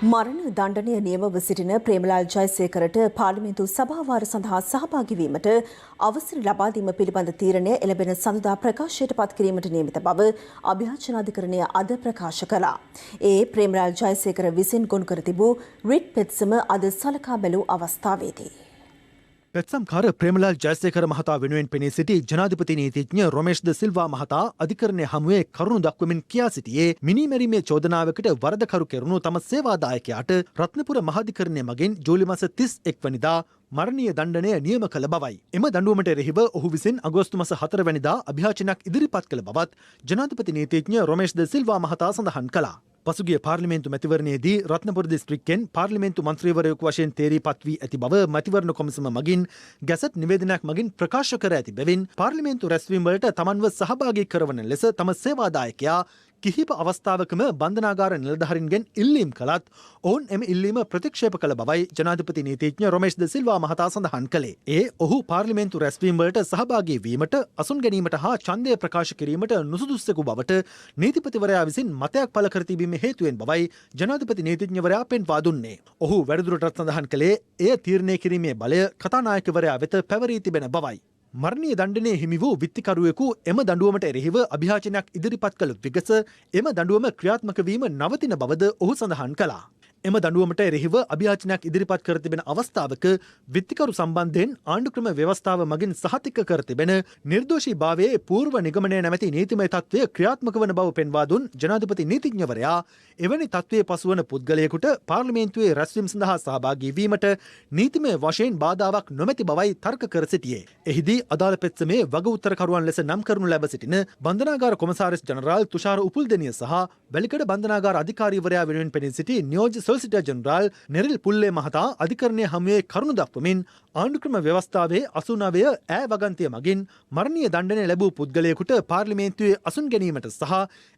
මරණ දණ්ඩනය නියමව සිටින ප්‍රේමලාල් ජයසේකරට පාර්ලිමේන්තු සභාවාර සඳහා සහභාගී වීමට අවසර ලබා දීම පිළිබඳ තීරණය එළඹෙන සඳුදා ප්‍රකාශයට පත් කිරීමට නියමිත බව අභියාචනාධිකරණය අද ප්‍රකාශ කළා. ඒ ප්‍රේමලාල් ජයසේකර විසින් ගොනු කර තිබූ රිට් පෙත්සම අද සලකා බැලූ අවස්ථාවේදී පෙත්සම්කාර ප්‍රේමලාල් ජයසේකර මහතා වෙනුවෙන් පෙනී සිටි ජනාධිපති නීතිඥ රොමේෂ් ද සිල්වා මහතා අධිකරණය හමුවේ කරුණු දක්වමින් කියා සිටියේ මිනීමැරීමේ චෝදනාවකට වරදකරු කෙරුණු තම සේවාදායකයාට රත්නපුර මහාධිකරණය මගින් ජූලි මාස 31 වනිදා මරණීය දණ්ඩනය නියම කළ බවයි. එම දඬුවමට එරෙහිව ඔහු විසින් අගෝස්තු මාස 4 වැනිදා අභියාචනයක් ඉදිරිපත් කළ බවත් ජනාධිපති නීතිඥ රොමේෂ් ද සිල්වා මහතා සඳහන් කළා. පසුගිය පාර්ලිමේන්තු මැතිවරණයේදී රත්නපුර දිස්ත්‍රික්කෙන් පාර්ලිමේන්තු මන්ත්‍රීවරයෙකු වශයෙන් තේරීපත් වී ඇති බව මැතිවරණ කොමිසම මගින් ගැසට් නිවේදනයක් මගින් ප්‍රකාශ කර ඇති බැවින් පාර්ලිමේන්තු රැස්වීම් වලට තමන්ව සහභාගී කරවන ලෙස තම සේවාදායකයා කිහිප අවස්ථාවකම බන්ධනාගාර නිලධාරීන්ගෙන් ඉල්ලීම් කළත් ඔවුන් එම ඉල්ලීම ප්‍රතික්ෂේප කළ බවයි ජනාධිපති නීතිඥ රොමේෂ් ද සිල්වා මහතා සඳහන් කළේ. ඒ ඔහු පාර්ලිමේන්තු රැස්වීම් වලට සහභාගී වීමට, අසුන් ගැනීමට හා ඡන්දය ප්‍රකාශ කිරීමට නුසුදුස්සෙකු බවට නීතිපතිවරයා විසින් මතයක් පළ කර තිබීමේ හේතුවෙන් බවයි ජනාධිපති නීතිඥවරයා පෙන්වා දුන්නේ. ඔහු වැඩිදුරටත් සඳහන් කළේ එය තීරණය කිරීමේ බලය කතානායකවරයා වෙත පැවරී තිබෙන බවයි. මරණීය දණ්ඩනයේ හිමි වූ විත්තිකරුවෙකු එම දඬුවමට එරෙහිව අභියාචනයක් ඉදිරිපත් කළ විගස එම දඬුවම ක්‍රියාත්මක වීම නවතින බවද ඔහු සඳහන් කළා. එම දඬුවමට එරෙහිව අභියාචනයක් ඉදිරිපත් කර තිබෙන අවස්ථාවක විත්තිකරු සම්බන්ධයෙන් ආණ්ඩුක්‍රම ව්‍යවස්ථාව මගින් සහතික කර තිබෙන නිර්දෝෂීභාවයේ පූර්ව නිගමනය නැමැති නීතිමය තත්ත්වය ක්‍රියාත්මක වන බව පෙන්වා දුන් ජනාධිපති නීතිඥවරයා එවැනි තත්ත්වයේ පසුවන පුද්ගලයෙකුට පාර්ලිමේන්තුවේ රැස්වීම සඳහා සහභාගී වීමට නීතිමය වශයෙන් බාධාවක් නොමැති බවයි තර්ක කර සිටියේ. එහිදී අදාළ පෙත්සමේ වග උත්තරකරුවන් ලෙස නම් කරනු ලැබ සිටින බන්ධනාගාර කොමසාරිස් ජනරාල් තුෂාර උපුල්දෙනිය සහ වැලිකඩ බන්ධනාගාර අධිකාරීවරයා වෙනුවෙන් පෙනී සිටි නියෝජ්‍ය සොලිසිටර් ජනරාල් නෙරිල් පුල්ලේ මහතා අධිකරණය හමුවේ කරුණු දක්වමින් ආණ්ඩුක්‍රම ව්‍යවස්ථාවේ 89 ඈ වගන්තිය මගින් මරණීය දණ්ඩනය ලැබූ පුද්ගලයෙකුට පාර්ලිමේන්තුවේ අසුන් ගැනීමට සහ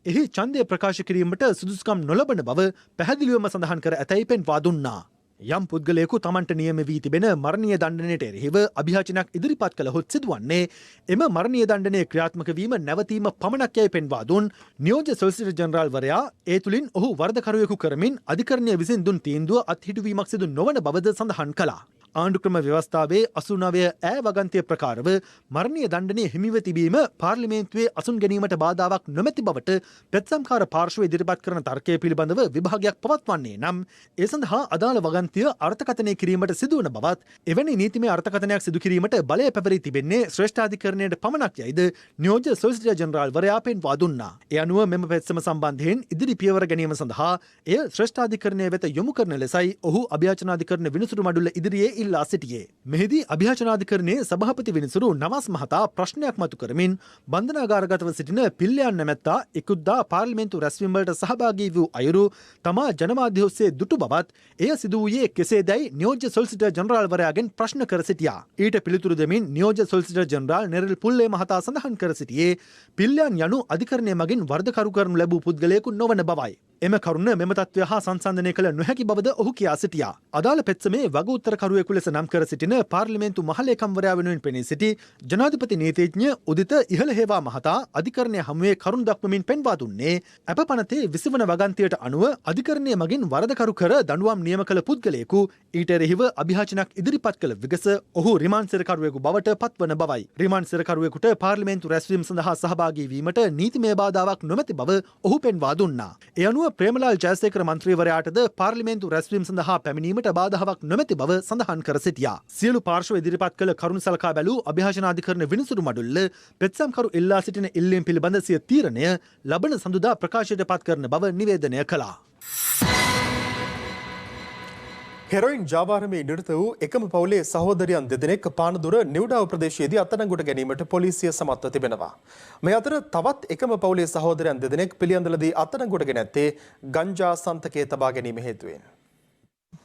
එහි ඡන්දය ප්‍රකාශ කිරීමට සුදුසුකම් නොලබන බව පැහැදිලිවම සඳහන් කර ඇතැයි පෙන්වා දුන්නා. යම් පුද්ගලයෙකු තමන්ට නියම වී තිබෙන මරණීය දණ්ඩනයට එරෙහිව අභියාචනයක් ඉදිරිපත් කළහොත් සිදුවන්නේ එම මරණීය දණ්ඩනය ක්‍රියාත්මක වීම නැවතීම පමණක් යයි පෙන්වා දුන් නියෝජ්‍ය සොලිසිටර් ජනරාල්වරයා ඒ තුලින් ඔහු වරදකරුවෙකු කරමින් අධිකරණය විසින් දුන් තීන්දුව අත්හිටුවීමක් සිදු නොවන බවද සඳහන් කළා. ආණ්ඩුක්‍රම ව්‍යවස්ථාවේ 89 ඈ වගන්තිය ප්‍රකාරව මරණීය දණ්ඩනය හිමිව තිබීම පාර්ලිමේන්තුවේ අසුන් ගැනීමට බාධාවක් නොමැති බවට පෙත්සම්කාර පාර්ශ්වය ඉදිරිපත් කරන තර්කය පිළිබඳව විභාගයක් පවත්වන්නේ නම් ඒ සඳහා අදාළ වගන්තිය අර්ථකථනය කිරීමට සිදුවන බවත් එවැනි නීතිමය අර්ථකථනයක් සිදු කිරීමට බලය පැවරී තිබෙන්නේ ශ්‍රේෂ්ඨාධිකරණයට පමණක් යයිද නියෝජ්‍ය සොලිසිටර් ජනරාල්වරයා පෙන්වා දුන්නා. ඒ අනුව මෙම පෙත්සම සම්බන්ධයෙන් ඉදිරි පියවර ගැනීම සඳහා එය ශ්‍රේෂ්ඨාධිකරණය වෙත යොමු කරන ලෙසයි ඔහු අභියාචනාධිකරණ විනිසුරු මඩුල්ල ඉදිරියේ ඉල්ලා සිටියේ. මෙහිදී අභියාචනාධිකරණයේ සභාපති විනිසුරු නවාස් මහතා ප්‍රශ්නයක් මතු කරමින් බන්ධනාගාරගතව සිටින පිල්ලයන් නැමැත්තා ඉකුද්දා පාර්ලිමේන්තු රැස්වීම් වලට සහභාගී වූ අයුරු තමා ජනමාධ්‍ය ඔස්සේ දුටු බවත් එය සිදු වූයේ කෙසේදැයි නියෝජ්‍ය සොලිසිටර් ජනරාල්වරයාගෙන් ප්‍රශ්න කර සිටියා. ඊට පිළිතුරු දෙමින් නියෝජ්‍ය සොලිසිටර් ජනරාල් නෙරිල් පුල්ලේ මහතා සඳහන් කර සිටියේ පිල්ලයන් යනු අධිකරණය මගින් වරදකරු කරනු ලැබූ පුද්ගලයෙකු නොවන බවයි. එම කරුණ මෙම තත්ත්වය හා සංසන්දනය කළ නොහැකි බවද ඔහු කියා සිටියා. අදාළ පෙත්සමේ වග උත්තරකරුවෙකු ලෙස නම් කර සිටින පාර්ලිමේන්තු මහලේකම්වරයා වෙනුවෙන් පෙනී සිටි ජනාධිපති නීතිඥ උදිත ඉහළහේවා මහතා අධිකරණය හමුවේ කරුණු දක්වමින් පෙන්වා දුන්නේ අප පනතේ 20 වන වගන්තියට අනුව අධිකරණය මගින් වරදකරු කර දඬුවම් නියම කළ පුද්ගලයෙකු ඊට එරෙහිව අභියාචනයක් ඉදිරිපත් කළ විගස ඔහු රිමාන්ඩ් සිරකරුවෙකු බවට පත්වන බවයි. රිමාන්ඩ් සිරකරුවෙකුට පාර්ලිමේන්තු රැස්වීම සඳහා සහභාගී වීමට නීතිමය බාධාවක් නොමැති බව ඔහු පෙන්වා දුන්නා. ඒ අනුව ප්‍රේමලාල් ජයසේකර මන්ත්‍රීවරයාටද පාර්ලිමේන්තු රැස්වීම සඳහා පැමිණීමට බාධාවක් නොමැති බව සඳහන් කර සිටියා. සියලු පාර්ශ්ව ඉදිරිපත් කළ කරුණු සලකා බැලූ අභියාචනාධිකරණ විනිසුරු මඩුල්ල පෙත්සම්කරු ඉල්ලා සිටින ඉල්ලීම් පිළිබඳ සිය තීරණය ලබන සඳුදා ප්‍රකාශයට පත් කරන බව නිවේදනය කළා. හෙරොයින් ජාවාරමේ නිරත වූ එකම පවුලේ සහෝදරයන් දෙදෙනෙක් පානදුර නිව්ඩාව ප්‍රදේශයේදී අත්අඩංගුවට ගැනීමට පොලිසිය සමත්ව තිබෙනවා. මේ අතර තවත් එකම පවුලේ සහෝදරයන් දෙදෙනෙක් පිළියන්දලදී අත්අඩංගුවට ගෙන ඇත්තේ ගංජා සන්තකයේ තබා ගැනීම හේතුවෙන්.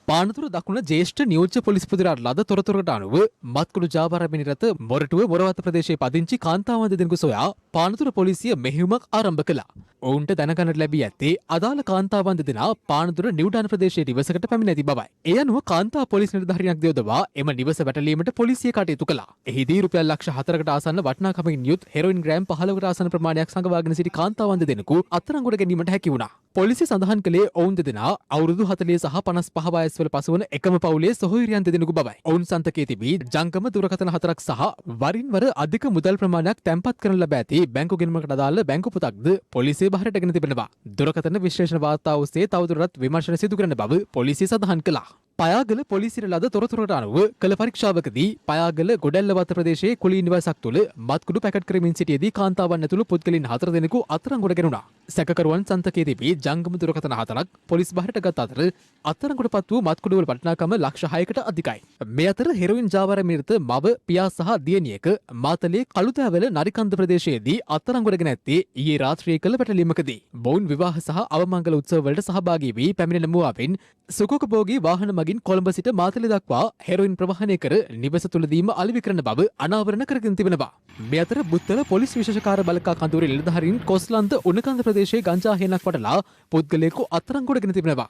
පානතුර දකුණ ජේෂ්ඨ නියෝජ්‍ය පොලිස්පතිවරයාට ලද තොරතුරකට අනුව මත්කුඩු ජාවාරමේ නිරත මොරටුව මොරවත ප්‍රදේශයේ පදිංචි කාන්තාවන් දෙදෙනෙකු සොයා පානතුර පොලිසිය මෙහෙයුමක් ආරම්භ කළා. ඔවුන්ට දැනගන්නට ලැබී ඇත්තේ අදාළ කාන්තාවන් දෙදෙනා පානදුර නිව්ඩාන ප්‍රදේශයේ නිවසකට පැමිණ ඇති බවයි. ඒ අනුව කාන්තා පොලිස් නිලධාරියක් යොදවා එම නිවස වැටලීමට පොලිසිය කටයුතු කළා. එහිදී රුපියල් ලක්ෂ 4කට ආසන්න වටිනාකමකින් යුත් හෙරොයින් ග්‍රෑම් 15කට ආසන්න ප්‍රමාණයක් සංගවාගෙන සිටි කාන්තාවන් දෙදෙනෙකු අත්අඩංගුවට ගැනීමට හැකි වුණා. පොලිසිය සඳහන් කළේ ඔවුන් දෙදෙනා අවුරුදු 40 සහ 55 වයස්වල පසුවන එකම පවුලේ සොහොයුරියන් දෙදෙනෙකු බවයි. ඔවුන් සන්තකයේ තිබී ජංගම දුරකථන 4ක් සහ වරින් වර අධික මුදල් ප්‍රමාණයක් තැන්පත් කරන ලබ ඇති බැංකු ගෙනුමකට අදාළ බැංකු පොතක්ද පොලිසිය බහරට ගෙන තිබෙනවා. දුරකථන විශ්ලේෂණ වාර්තා ඔස්සේ තවදුරටත් විමර්ශන සිදු කරන බව පොලිසිය සඳහන් කළා. පයාගල පොලිසියට ලද තොරතුරට අනුව කළ පරීක්ෂාවකදී පයාගල ගොඩැල්ලවත්ත ප්‍රදේශයේ කුලී නිවාසක් තුළ මත්කුඩු පැකට් කරමින් සිටියේදී කාන්තාවන් ඇතුළු පුද්ගලයන් 4 දෙනෙකු අත්අඩංගුවට ගැනුණා. සැකකරුවන් සන්තකයේ තිබී ජංගම දුරකථන 4ක් පොලිස් බහරට ගත් අතර අත්අඩංගුවටපත් වූ මත්කුඩු වල වටිනාකම ලක්ෂ 6කට අධිකයි. මේ අතර හෙරොයින් ජාවාරමේ නිරත මව පියා සහ දියණියක මාතලේ කළුතෑවල නරිකන්ද ප්‍රදේශයේදී අත්අඩංගුවට ගෙන ඇත්තේ ඊයේ රාත්‍රියේ කළ පැටලීමකදී. බොවුන් විවාහ සහ අවමංගල උත්සව වලට සහභාගී වී පැමිණෙන මුවාවෙන් සුඛෝපභෝගී වාහන මගින් කොළඹ සිට මාතලේ දක්වා හෙරොයින් ප්‍රවාහනය කර නිවස තුළදීම අලෙවි කරන බව අනාවරණ කරගෙන තිබෙනවා. මේ අතර බුත්තල පොලිස් විශේෂකාර්ය බලකා කඳවුරේ නිලධාරීන් කොස්ලන්ත උණකන්ද ප්‍රදේශයේ ගංජා හේනක් වටලා පුද්ගලයෙකු අත්අඩංගුවට ගෙන තිබෙනවා.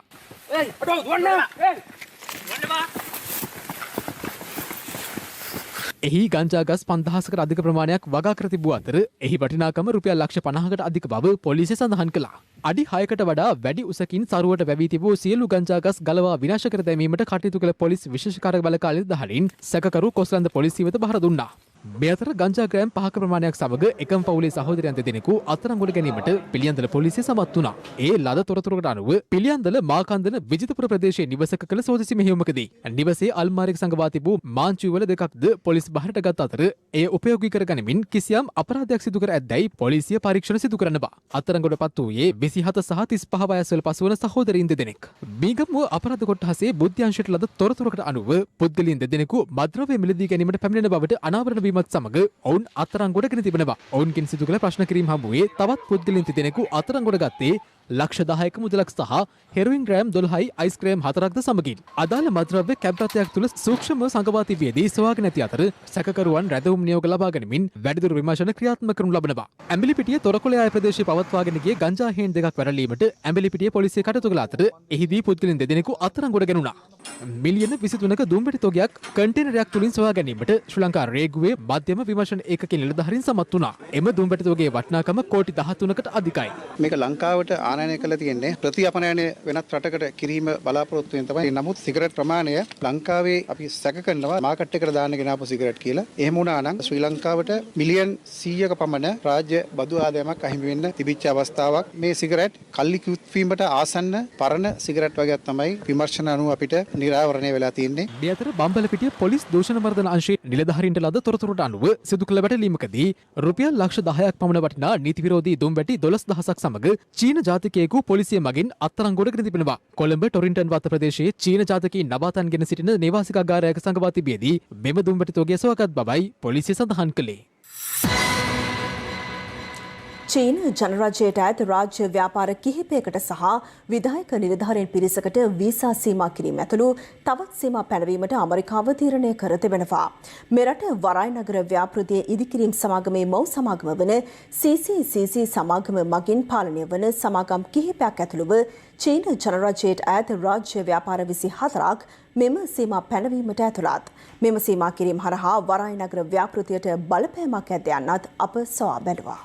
එහි ගංජා ගස් 5000කට අධික ප්‍රමාණයක් වගා කර තිබූ අතර එහි වටිනාකම රුපියල් ලක්ෂ 50කට අධික බව පොලිසිය සඳහන් කළා. අඩි 6කට වඩා වැඩි උසකින් සරුවට වැවී තිබූ සියලු ගංජා ගස් ගලවා විනාශ කර දැමීමට කටයුතු කළ පොලිස් විශේෂකාර්ය බලකා නිලධාරීන් සැකකරු කොස්ලන්ද පොලිසිය වෙත බහර දුන්නා. මේ අතර ගංජා ග්‍රෑම් 5ක ප්‍රමාණයක් සමග එකම පවුලේ සහෝදරයන් දෙදෙනෙකු අත්අඩංගුවට ගැනීමට පිළියන්දල පොලිසිය සමත් වුණා. ඒ ලද තොරතුරකට අනුව පිළියන්දල මාකන්දන විජිතපුර ප්‍රදේශයේ නිවසක කළ සෝදිසි මෙහෙයුමකදී නිවසේ අල්මාරියක සංගවා තිබූ මාංචු වල දෙකක්ද පොලිස් බහරට ගත් අතර එය උපයෝගී කර ගනිමින් කිසියම් අපරාධයක් සිදු කර ඇද්දැයි පොලිසිය පරීක්ෂණ සිදු කරනවා. අත්අඩංගුවටපත් වූයේ 27 සහ 35 වයස්වල පසුවන සහෝදරීන් දෙදෙනෙක්. මීගමුව අපරාධ කොට්ටාසේ බුද්ධ්‍යංශයට ලද තොරතුරකට අනුව පුද්ගලයන් දෙදෙනෙකු මද්‍රව්‍ය මිලදී ගැනීමට පැමිණෙන බවට අනාවරණ වීමත් සමග ඔවුන් අත්අඩංගුවට ගෙන තිබෙනවා. ඔවුන්ගෙන් සිදු කළ ප්‍රශ්න කිරීම හමුවේ තවත් පුද්ගලයන් දෙදෙනෙකු අත්අඩංගුවට ගත්තේ ලක්ෂ 10ක මුදලක් සහ හෙරොයින් ග්‍රෑම් 12යි අයිස් ක්‍රෑම් 4ක්ද සමගින්. අදාළ මද්‍රව්‍ය කැබ්රත්යක් තුළ සූක්ෂම සංගවා තිබියදී සොයාගෙන ඇති අතර සැකකරුවන් රැඳවුම් නියෝග ලබා ගැනීමෙන් වැඩිදුර විමර්ශන ක්‍රියාත්මක කරනු ලබනවා. ඇඹිලිපිටිය තොරකොළයාය ප්‍රදේශයේ පවත්වාගෙන ගිය ගංජා හේන් දෙකක් වැරලීමට ඇඹිලිපිටිය පොලිසිය කටයුතු කළ අතර එහිදී පුද්ගලයන් දෙදෙනෙකු අත්අඩංගුවට ගැනුණා. මිලියන 23ක දුම්බැටි තොගයක් කන්ටේනරයක් තුලින් සොයා ගැනීමට ශ්‍රී ලංකා රේගුවේ මධ්‍යම විමර්ශන ඒකකයේ නිලධාරීන් සමත් වුණා. එම දුම්බැටි තොගයේ වටිනාකම කෝටි 13කට අධිකයි. මේක ලංකාවට ආනයනය කළ තියෙන්නේ ප්‍රතිඅපනයනය වෙනත් රටකට කිරීම බලාපොරොත්තු වෙන තමයි. නමුත් සිගරට් ප්‍රමාණය ලංකාවේ අපි සැක කරනවා මාකට් එකට දාන්න ගෙනාපු සිගරට් කියලා. එහෙම වුණා නම් ශ්‍රී ලංකාවට මිලියන් 100ක පමණ රාජ්‍ය බදු ආදායමක් අහිමි වෙන්න තිබිච්ච අවස්ථාවක්. මේ සිගරට් කල්ලි කිව්වීමට ආසන්න පරණ සිගරට් වගේක් තමයි විමර්ශන අනුව අපිට නිරාවරණය වෙලා තියෙන්නේ. මේ අතර බම්බලපිටිය පොලිස් දූෂණ වර්ධන අංශයේ නිලධාරීන්ට ලද තොරතුරට අනුව සිදු කළ වැටලීමකදී රුපියල් ලක්ෂ 10ක් පමණ වටිනා නීති විරෝධී දුම්බැටි 12000ක් සමග චීන ජාතිකයෙකු පොලිසිය මගින් අත්අඩංගුවට ගෙන තිබෙනවා. කොළඹ ටොරින්ටන් වත්ත ප්‍රදේශයේ චීන ජාතිකයින් නවාතන්ගෙන සිටින නිවාසිකාගාරයක සංගවා තිබියදී මෙම දුම්බැටි තොගය සොයාගත් බවයි පොලිසිය සඳහන් කළේ. චීන ජනරජයට ඇත රාජ්‍ය ව්‍යාපාර කිහිපයකට සහ විධායක නිලධාරීන් පිරිසකට වීසා සීමා කිරීම ඇතුළු තවත් සීමා පැනවීමට ඇමරිකාව තීරණය කර තිබෙනවා. මෙරට වරායි නගර ව්‍යාපෘතියේ ඉදිකිරීම් සමාගමේ මව් සමාගම වන CCCC සමාගම මගින් පාලනය වන සමාගම් කිහිපයක් ඇතුළුව චීන ජනරජයට ඇත රාජ්‍ය ව්‍යාපාර 24ක් මෙම සීමා පැනවීමට ඇතුළත්. මෙම සීමා කිරීම හරහා වරායි නගර ව්‍යාපෘතියට බලපෑමක් ඇද යන්නත් අප සොයා බැලුවා.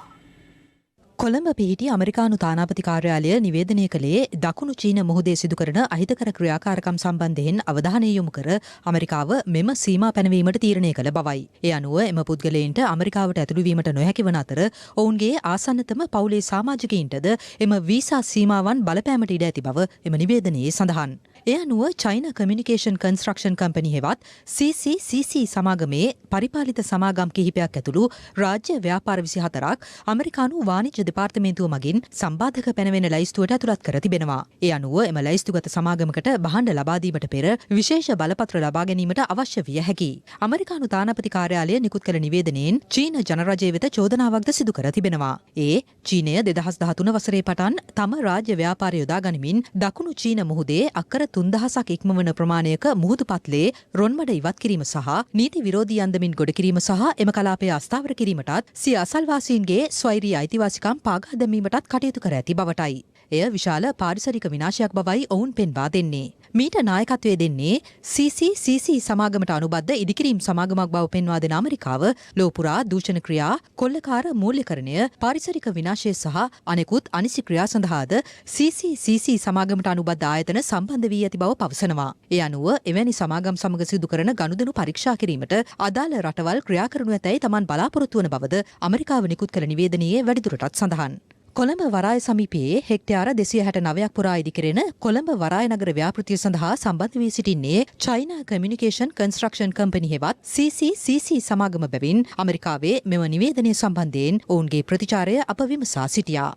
කොළඹ පිහිටි අමරිකානු තානාපති කාර්යාලය නිවේදනය කළේ දකුණු චීන මුහුදේ සිදු කරන අහිතකර ක්‍රියාකාරකම් සම්බන්ධයෙන් අවධානය යොමු කර ඇමරිකාව මෙම සීමා පැනවීමට තීරණය කළ බවයි. ඒ අනුව එම පුද්ගලයන්ට ඇමරිකාවට ඇතුළු වීමට නොහැකි වන අතර ඔවුන්ගේ ආසන්නතම පවුලේ සමාජිකයින්ටද එම වීසා සීමාවන් බලපෑමට ඉඩ ඇති බව එම නිවේදනයේ සඳහන්. ඒ අනුව චයින කමියුනිකේෂන් කන්ස්ට්‍රක්ෂන් කම්පැනි හෙවත් CCCC සමාගමේ පරිපාලිත සමාගම් කිහිපයක් ඇතුළු රාජ්‍ය ව්‍යාපාර 24ක් ඇමරිකානු වාණිජ්‍ය දෙපාර්තමේන්තුව මගින් සම්බාධක පැනවෙන ලයිස්තුවට ඇතුළත් කර තිබෙනවා. ඒ අනුව එම ලයිස්තුගත සමාගමකට භාණ්ඩ ලබා දීමට පෙර විශේෂ බලපත්‍ර ලබා ගැනීමට අවශ්‍ය විය හැකියි. ඇමරිකානු තානාපති කාර්යාලය නිකුත් කළ නිවේදනයෙන් චීන ජනරජය වෙත චෝදනාවක්ද සිදු කර තිබෙනවා. ඒ චීනය 2013 වසරේ පටන් තම රාජ්‍ය ව්‍යාපාරය යොදා ගනිමින් දකුණු චීන මුහුදේ අක්කර 3000ක් ඉක්මවන ප්‍රමාණයක මුහුදු පත්ලේ රොන්මඩ ඉවත් කිරීම සහ නීති විරෝධී අන්දමින් ගොඩ කිරීම සහ එම කලාපය අස්ථාවර කිරීමටත් සිය අසල්වාසීන්ගේ ස්වෛරී අයිතිවාසිකම් පාගා දැමීමටත් කටයුතු කර ඇති බවටයි. එය විශාල පාරිසරික විනාශයක් බවයි ඔවුන් පෙන්වා දෙන්නේ. මීට නායකත්වය දෙන්නේ CCCC සමාගමට අනුබද්ධ ඉදිකිරීම් සමාගමක් බව පෙන්වා දෙන ඇමරිකාව ලෝපුරා දූෂණ ක්‍රියා, කොල්ලකාර මූල්‍යකරණය, පාරිසරික විනාශය සහ අනෙකුත් අනිසි ක්‍රියා සඳහාද CCCC සමාගමට අනුබද්ධ ආයතන සම්බන්ධ වී ඇති බව පවසනවා. ඒ අනුව එවැනි සමාගම් සමග සිදු කරන ගනුදෙනු පරීක්ෂා කිරීමට අදාළ රටවල් ක්‍රියා කරනු ඇතැයි තමන් බලාපොරොත්තු වන බවද ඇමරිකාව නිකුත් කළ නිවේදනයේ වැඩිදුරටත් සඳහන්. කොළඹ වරාය සමීපයේ හෙක්ටයාර 269ක් පුරා ඉදිකරෙන කොළඹ වරාය නගර ව්‍යාපෘතිය සඳහා සම්බන්ධ වී සිටින්නේ චයිනා කමියුනිකේෂන් කන්ස්ට්‍රක්ෂන් කම්පැනි හෙවත් CCCC සමාගම බැවින් ඇමරිකාවේ මෙම නිවේදනය සම්බන්ධයෙන් ඔවුන්ගේ ප්‍රතිචාරය අප විමසා සිටියා.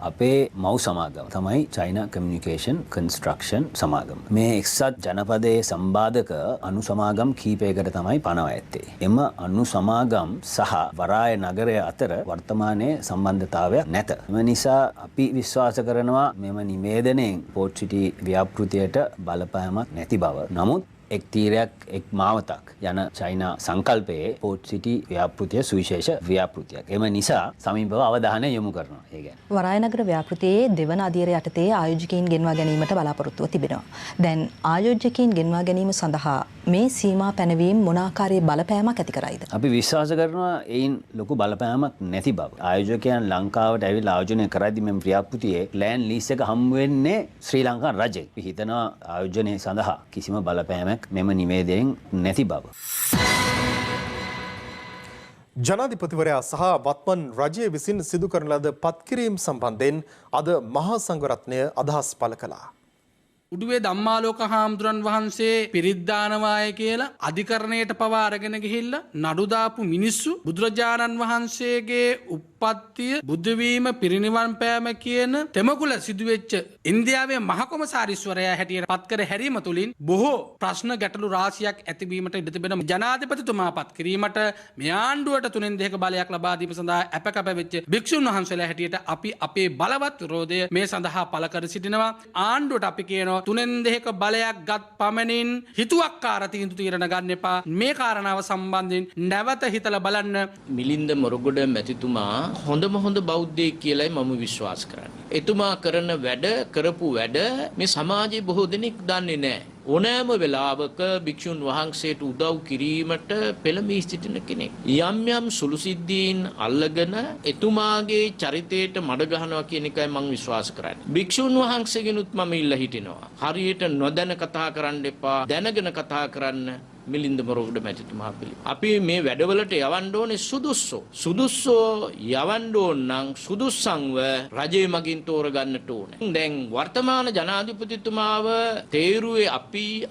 අපේ මව් සමාගම තමයි චයිනා කමියුනිකේෂන් කන්ස්ට්‍රක්ෂන් සමාගම. මේ එක්සත් ජනපදයේ සම්බාධක අනු සමාගම් කීපයකට තමයි පනව ඇත්තේ. එම අනු සමාගම් සහ වරාය නගරය අතර වර්තමානයේ සම්බන්ධතාවයක් නැත. එම නිසා අපි විශ්වාස කරනවා මෙම නිවේදනයෙන් පෝට් සිටි ව්‍යාපෘතියට බලපෑමක් නැති බව. නමුත් එක් තීරයක් එක් මාවතක් යන චයිනා සංකල්පයේ පෝට් සිටි ව්‍යාපෘතිය සුවිශේෂ ව්‍යාපෘතියක්. එම නිසා සමීපව අවධානය යොමු කරනවා. ඒ කියන්නේ වරාය නගර ව්‍යාපෘතියේ දෙවන අදියර යටතේ ආයෝජකයින් ගෙන්වා ගැනීමට බලාපොරොත්තුව තිබෙනවා. දැන් ආයෝජකයින් ගෙන්වා ගැනීම සඳහා මේ සීමා පැනවීම මොන ආකාරයේ බලපෑමක් ඇති කරයිද? අපි විශ්වාස කරනවා එයින් ලොකු බලපෑමක් නැති බව. ආයෝජකයන් ලංකාවට ඇවිල්ලා ආයෝජනය කරද්දී මෙම ව්‍යාපෘතියේ ලෑන්ඩ් ලීස් එක හම් වෙන්නේ ශ්‍රී ලංකා රජෙක්. අපි හිතනවා ආයෝජනය සඳහා කිසිම බලපෑමක් මෙම නිවේදනයෙන් නැති බව. ජනාධිපතිවරයා සහ වත්මන් රජය විසින් සිදු කරන ලද පත්කිරීම් සම්බන්ධයෙන් අද මහා සංඝරත්නය අදහස් පළ කළා. උඩුවේ ධම්මාලෝක හාමුදුරන් වහන්සේ පිරිද්දානවාය කියලා අධිකරණයට පවා අරගෙන ගිහිල්ලා නඩු දාපු මිනිස්සු බුදුරජාණන් වහන්සේගේ උප්පත්තිය බුද්ධවීම පිරිනිවන් පෑම කියන තෙමකුල සිදුවෙච්ච ඉන්දියාවේ මහකොමසාරිස්වරයා හැටියට පත් කර හැරීම තුළින් බොහෝ ප්‍රශ්න ගැටලු රාශියක් ඇතිවීමට ඉඩ තිබෙන ජනාධිපතිතුමා පත් කිරීමට මේ ආණ්ඩුවට 3/2 බලයක් ලබා දීම සඳහා අපකප වෙච්ච භික්ෂුන් වහන්සේලා හැටියට අපි අපේ බලවත් විරෝධය මේ සඳහා පළ කර සිටිනවා. ආණ්ඩුවට අපි කියනවා 3/2 බලයක් ගත් පමණින් හිතුවක්කාර තීන්දුව తీරන ගන්න එපා. මේ කාරණාව සම්බන්ධයෙන් නැවත හිතලා බලන්න. මිලින්ද මොරගොඩ මැතිතුමා හොඳම හොඳ බෞද්ධයෙක් කියලායි මම විශ්වාස කරන්නේ. එතුමා කරන වැඩ කරපු වැඩ මේ සමාජයේ බොහෝ දෙනෙක් දන්නේ නැහැ. ඕනෑම වෙලාවක භික්ෂුන් වහන්සේට උදව් කිරීමට පෙළඹී සිටින කෙනෙක්. යම් යම් සුළු සිද්ධීන් අල්ලගෙන එතුමාගේ චරිතයට මඩ ගහනවා කියන එකයි මම විශ්වාස කරන්නේ. භික්ෂුන් වහන්සේගෙනුත් මම ඉල්ලා හිටිනවා. හරියට නොදැන කතා කරන්න එපා. දැනගෙන කතා කරන්න. මිලින්ද මොරගොඩ මැතිතුමා පිළි. අපි මේ වැඩවලට යවන්න ඕනේ සුදුස්සෝ යවන්න ඕන නම් සුදුස්සන්ව රජයේ මගින් තෝරගන්නට ඕනේ. දැන් වර්තමාන ජනාධිපතිතුමාව තේරුවේ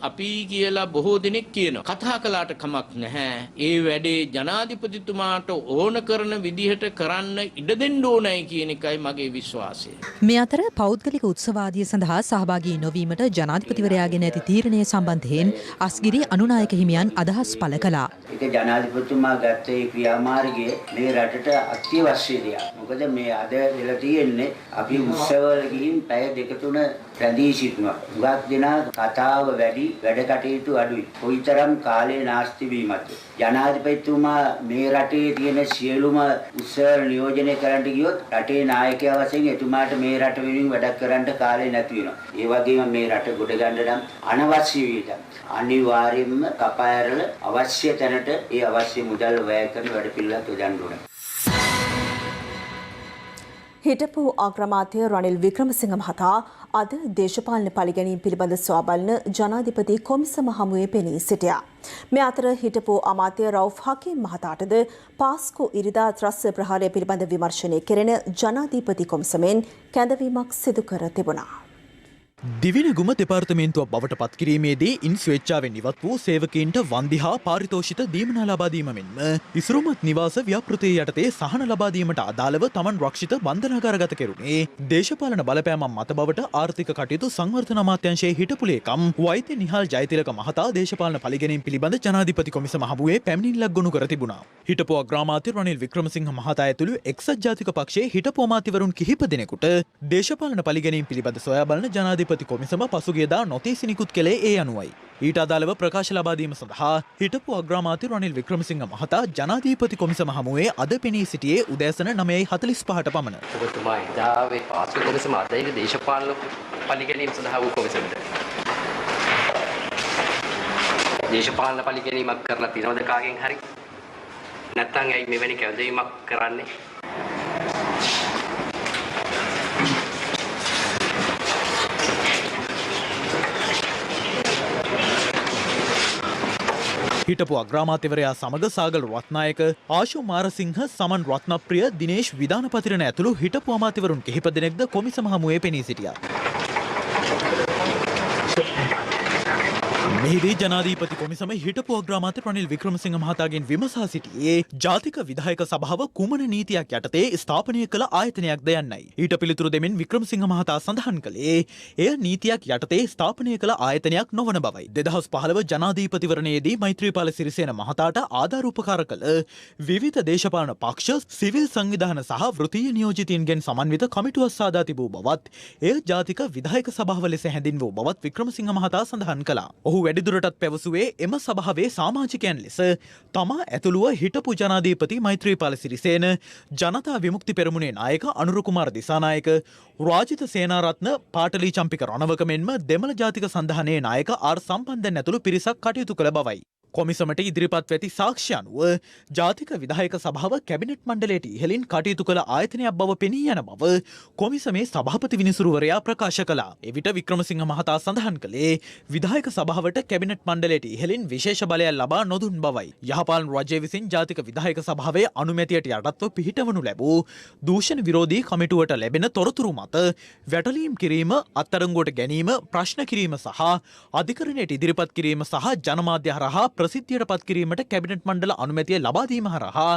අපි කියලා බොහෝ දෙනෙක් කියනවා. කතා කළාට කමක් නැහැ. ඒ වැඩේ ජනාධිපතිතුමාට ඕන කරන විදිහට කරන්න ඉඩ දෙන්න ඕනයි කියන එකයි මගේ විශ්වාසය. මේ අතර පෞද්ගලික උත්සවාදිය සඳහා සහභාගී නොවීමට ජනාධිපතිවරයාගෙන ඇති තීරණය සම්බන්ධයෙන් අස්ගිරි අනුනායක හිමියන් අදහස් පළ කළා. ඒක ජනාධිපතිතුමා ගත්ත ඒ ක්‍රියාමාර්ගය මේ රටට අත්‍යවශ්‍ය දෙයක්. මොකද මේ අද වෙලා තියෙන්නේ අපි උත්සවවල ගිහින් පැය 2-3 රැඳී සිටිනවා. හුඟක් දෙනා කතාව වැඩි, වැඩ කටයුතු අඩුයි. කොයිතරම් කාලේ නාස්ති වීමද. ජනාධිපතිතුමා මේ රටේ තියෙන සියලුම උත්සව නියෝජනය කරන්න ගියොත් රටේ නායකයා වශයෙන් එතුමාට මේ රට වෙනුවෙන් වැඩක් කරන්න කාලේ නැති වෙනවා. ඒ වගේම මේ රට ගොඩ ගන්න නම් අනවශ්‍ය වියදම් අනිවාර්යයෙන්ම කපා ඇරලා අවශ්‍ය තැනට ඒ අවශ්‍ය මුදල් වැය කරන වැඩ පිළිවෙලක් යොදන්න ඕනේ. හිටපු අග්‍රාමාත්‍ය රනිල් වික්‍රමසිංහ මහතා අද දේශපාලන පරිගැනීම් පිළිබඳ සොයා බලන ජනාධිපති කොමිසම හමුවේ පෙනී සිටියා. මේ අතර හිටපු අමාත්‍ය රවුෆ් හකීම් මහතාටද පාස්කු ඉරිදා ත්‍රස්ස ප්‍රහාරය පිළිබඳ විමර්ශනය කෙරෙන ජනාධිපති කොමිසමෙන් කැඳවීමක් සිදු කර තිබුණා. දිවිනගුම දෙපාර්තමේන්තුවක් බවට පත්කිරීමේදී ඉන් ස්වේච්ඡාවෙන් ඉවත් වූ සේවකීන්ට වන්දි හා පාරිතෝෂිත දීමනා ලබා දීම මෙන්ම ඉසුරුමත් නිවාස ව්‍යාපෘතිය යටතේ සහන ලබා දීමට අදාළව තමන් රක්ෂිත බන්ධනාගාරගත කෙරුණේ දේශපාලන බලපෑමක් මත බවට ආර්ථික කටයුතු සංවර්ධන අමාත්‍යාංශයේ හිටපු ලේකම් වෛද්‍ය නිහාල් ජයතිලක මහතා දේශපාලන පරිගැනීම් පිළිබඳ ජනාධිපති කොමිසම හමුවේ පැමිණිල්ලක් ගොනු කර තිබුණා. හිටපු අග්‍රාමාත්‍ය රනිල් වික්‍රමසිංහ මහතා ඇතුළු එක්සත් ජාතික පක්ෂයේ හිටපු අමාත්‍යවරුන් කිහිප දෙනෙකුට දේශපාලන පරිගැනීම් පිළිබඳ සොයා බලන ජනාධිපති කොමිසම පසුගියදා නොතීසි නිකුත් කළේ ඒ අනුවයි. ඊට අදාළව ප්‍රකාශ ලබා දීම සඳහා හිටපු අග්‍රාමාත්‍ය රනිල් වික්‍රමසිංහ මහතා ජනාධිපති කොමිසම හමුවේ අද පෙනී සිටියේ උදෑසන 9:45ට පමණ. ඔබතුමා ඉදාවේ පාස්කු කොමිසම අදයින දේශපාලන පරිගැනීම් සඳහා වූ කොමිසමද දේශපාලන පරිගැනීමක් කරලා තියෙනවද කාගෙන් හරි? නැත්නම් ඇයි මෙවැනි කැඳවීමක් කරන්නේ? හිටපු අග්‍රාමාත්‍යවරයා සමග සාගල රත්නායක, ආශු මාරසිංහ, සමන් රත්නප්‍රිය, දිනේෂ් විධානපතිරණ ඇතුළු හිටපු අමාත්‍යවරුන් කිහිප දෙනෙක්ද කොමිසම හමුවේ පෙනී සිටියා. මෙහිදී ජනාධීපති කොමිසම හිටපු අග්‍රාමාත්‍ය රනිල් වික්‍රමසිංහ මහතාගෙන් විමසා සිටියේ ජාතික විධායක සභාව කුමන නීතියක් යටතේ ස්ථාපනය කළ ආයතනයක්ද යන්නයි. ඊට පිළිතුරු දෙමින් වික්‍රමසිංහ මහතා සඳහන් කළේ එය නීතියක් යටතේ ස්ථාපනය කළ ආයතනයක් නොවන බවයි. 2015 ජනාධීපතිවරණයේදී මෛත්‍රීපාල සිරිසේන මහතාට ආධාර උපකාර කළ විවිධ දේශපාලන පක්ෂ, සිවිල් සංවිධාන සහ වෘත්තීය නියෝජිතයින්ගෙන් සමන්විත කමිටුවක් සාදා තිබූ බවත් එය ජාතික විධායක සභාව ලෙස හැඳින්වූ බවත් වික්‍රමසිංහ මහතා සඳහන් කළා. ඔහු වැඩිදුරටත් පැවසුවේ එම සභාවේ සාමාජිකයන් ලෙස තමා ඇතුළුව හිටපු ජනාධීපති මෛත්‍රීපාල සිරිසේන, ජනතා විමුක්ති පෙරමුණේ නායක අනුර කුමාර දිසානායක, රාජිත සේනාරත්න, පාටලී චම්පික රණවක මෙන්ම දෙමළ ජාතික සන්ධානයේ නායක ආර් සම්පන්දන් ඇතුළු පිරිසක් කටයුතු කළ බවයි. කොමිසමට ඉදිරිපත් ඇති සාක්ෂි අනුව ජාතික විධායක සභාව කැබිනට් මණ්ඩලයට ඉහළින් කටයුතු කළ ආයතනයක් බව පෙනී යන බව කොමිසමේ සභාපති විනිසුරුවරයා ප්‍රකාශ කළා. එවිට වික්‍රමසිංහ මහතා සඳහන් කළේ විධායක සභාවට කැබිනට් මණ්ඩලයට ඉහළින් විශේෂ බලයක් ලබා නොදුන් බවයි. යහපාලන රජය විසින් ජාතික විධායක සභාවේ අනුමැතියට යටත්ව පිහිටවනු ලැබූ දූෂණ විරෝධී කමිටුවට ලැබෙන තොරතුරු මත වැටලීම් කිරීම, අත්අඩංගුවට ගැනීම, ප්‍රශ්න කිරීම සහ අධිකරණයට ඉදිරිපත් කිරීම සහ ජනමාධ්‍ය හරහා ප්‍රසිද්ධියට පත් කිරීමට කැබිනට් මණ්ඩල අනුමැතිය ලබා දීම හරහා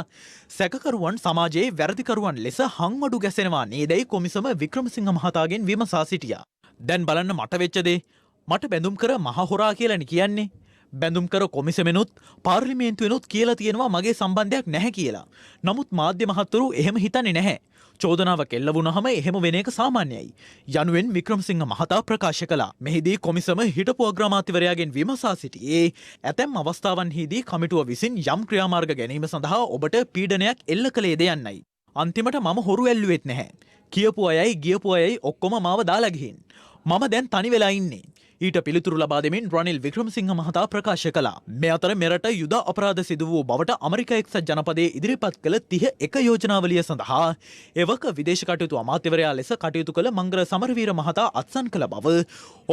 සැකකරුවන් සමාජයේ වැරදිකරුවන් ලෙස හංවඩු ගැසෙනවා නේදයි කොමිසම වික්‍රමසිංහ මහතාගෙන් විමසා සිටියා. දැන් බලන්න මට වෙච්ච දේ. මට බැඳුම් කර මහ හොරා කියලානේ කියන්නේ. බැඳුම් කර කොමිසමෙනුත් පාර්ලිමේන්තුවෙනුත් කියලා තියෙනවා මගේ සම්බන්ධයක් නැහැ කියලා. නමුත් මාධ්‍ය මහත්වරු එහෙම හිතන්නේ නැහැ. චෝදනාවක් එල්ල වුණාම එහෙම වෙන එක සාමාන්‍යයි යනුවෙන් වික්‍රමසිංහ මහතා ප්‍රකාශ කළා. මෙහිදී කොමිසම හිටපු අග්‍රාමාත්‍යවරයාගෙන් විමසා සිටියේ ඇතැම් අවස්ථාවන්හිදී කමිටුව විසින් යම් ක්‍රියාමාර්ග ගැනීම සඳහා ඔබට පීඩනයක් එල්ල කළේද යන්නයි. අන්තිමට මම හොරු ඇල්ලුවෙත් නැහැ. කියපු අයයි ගියපු අයයි ඔක්කොම මාව දාලා ගිහින්. මම දැන් තනි වෙලා ඉන්නේ. ඊට පිළිතුරු ලබා දෙමින් රනිල් වික්‍රමසිංහ මහතා ප්‍රකාශ කළා. මේ අතර මෙරට යුද අපරාධ සිදු වූ බවට ඇමරික එක්සත් ජනපදයේ ඉදිරිපත් කළ 31 යෝජනාවලිය සඳහා එවක විදේශ කටයුතු අමාත්‍යවරයා ලෙස කටයුතු කළ මංගල සමරවීර මහතා අත්සන් කළ බව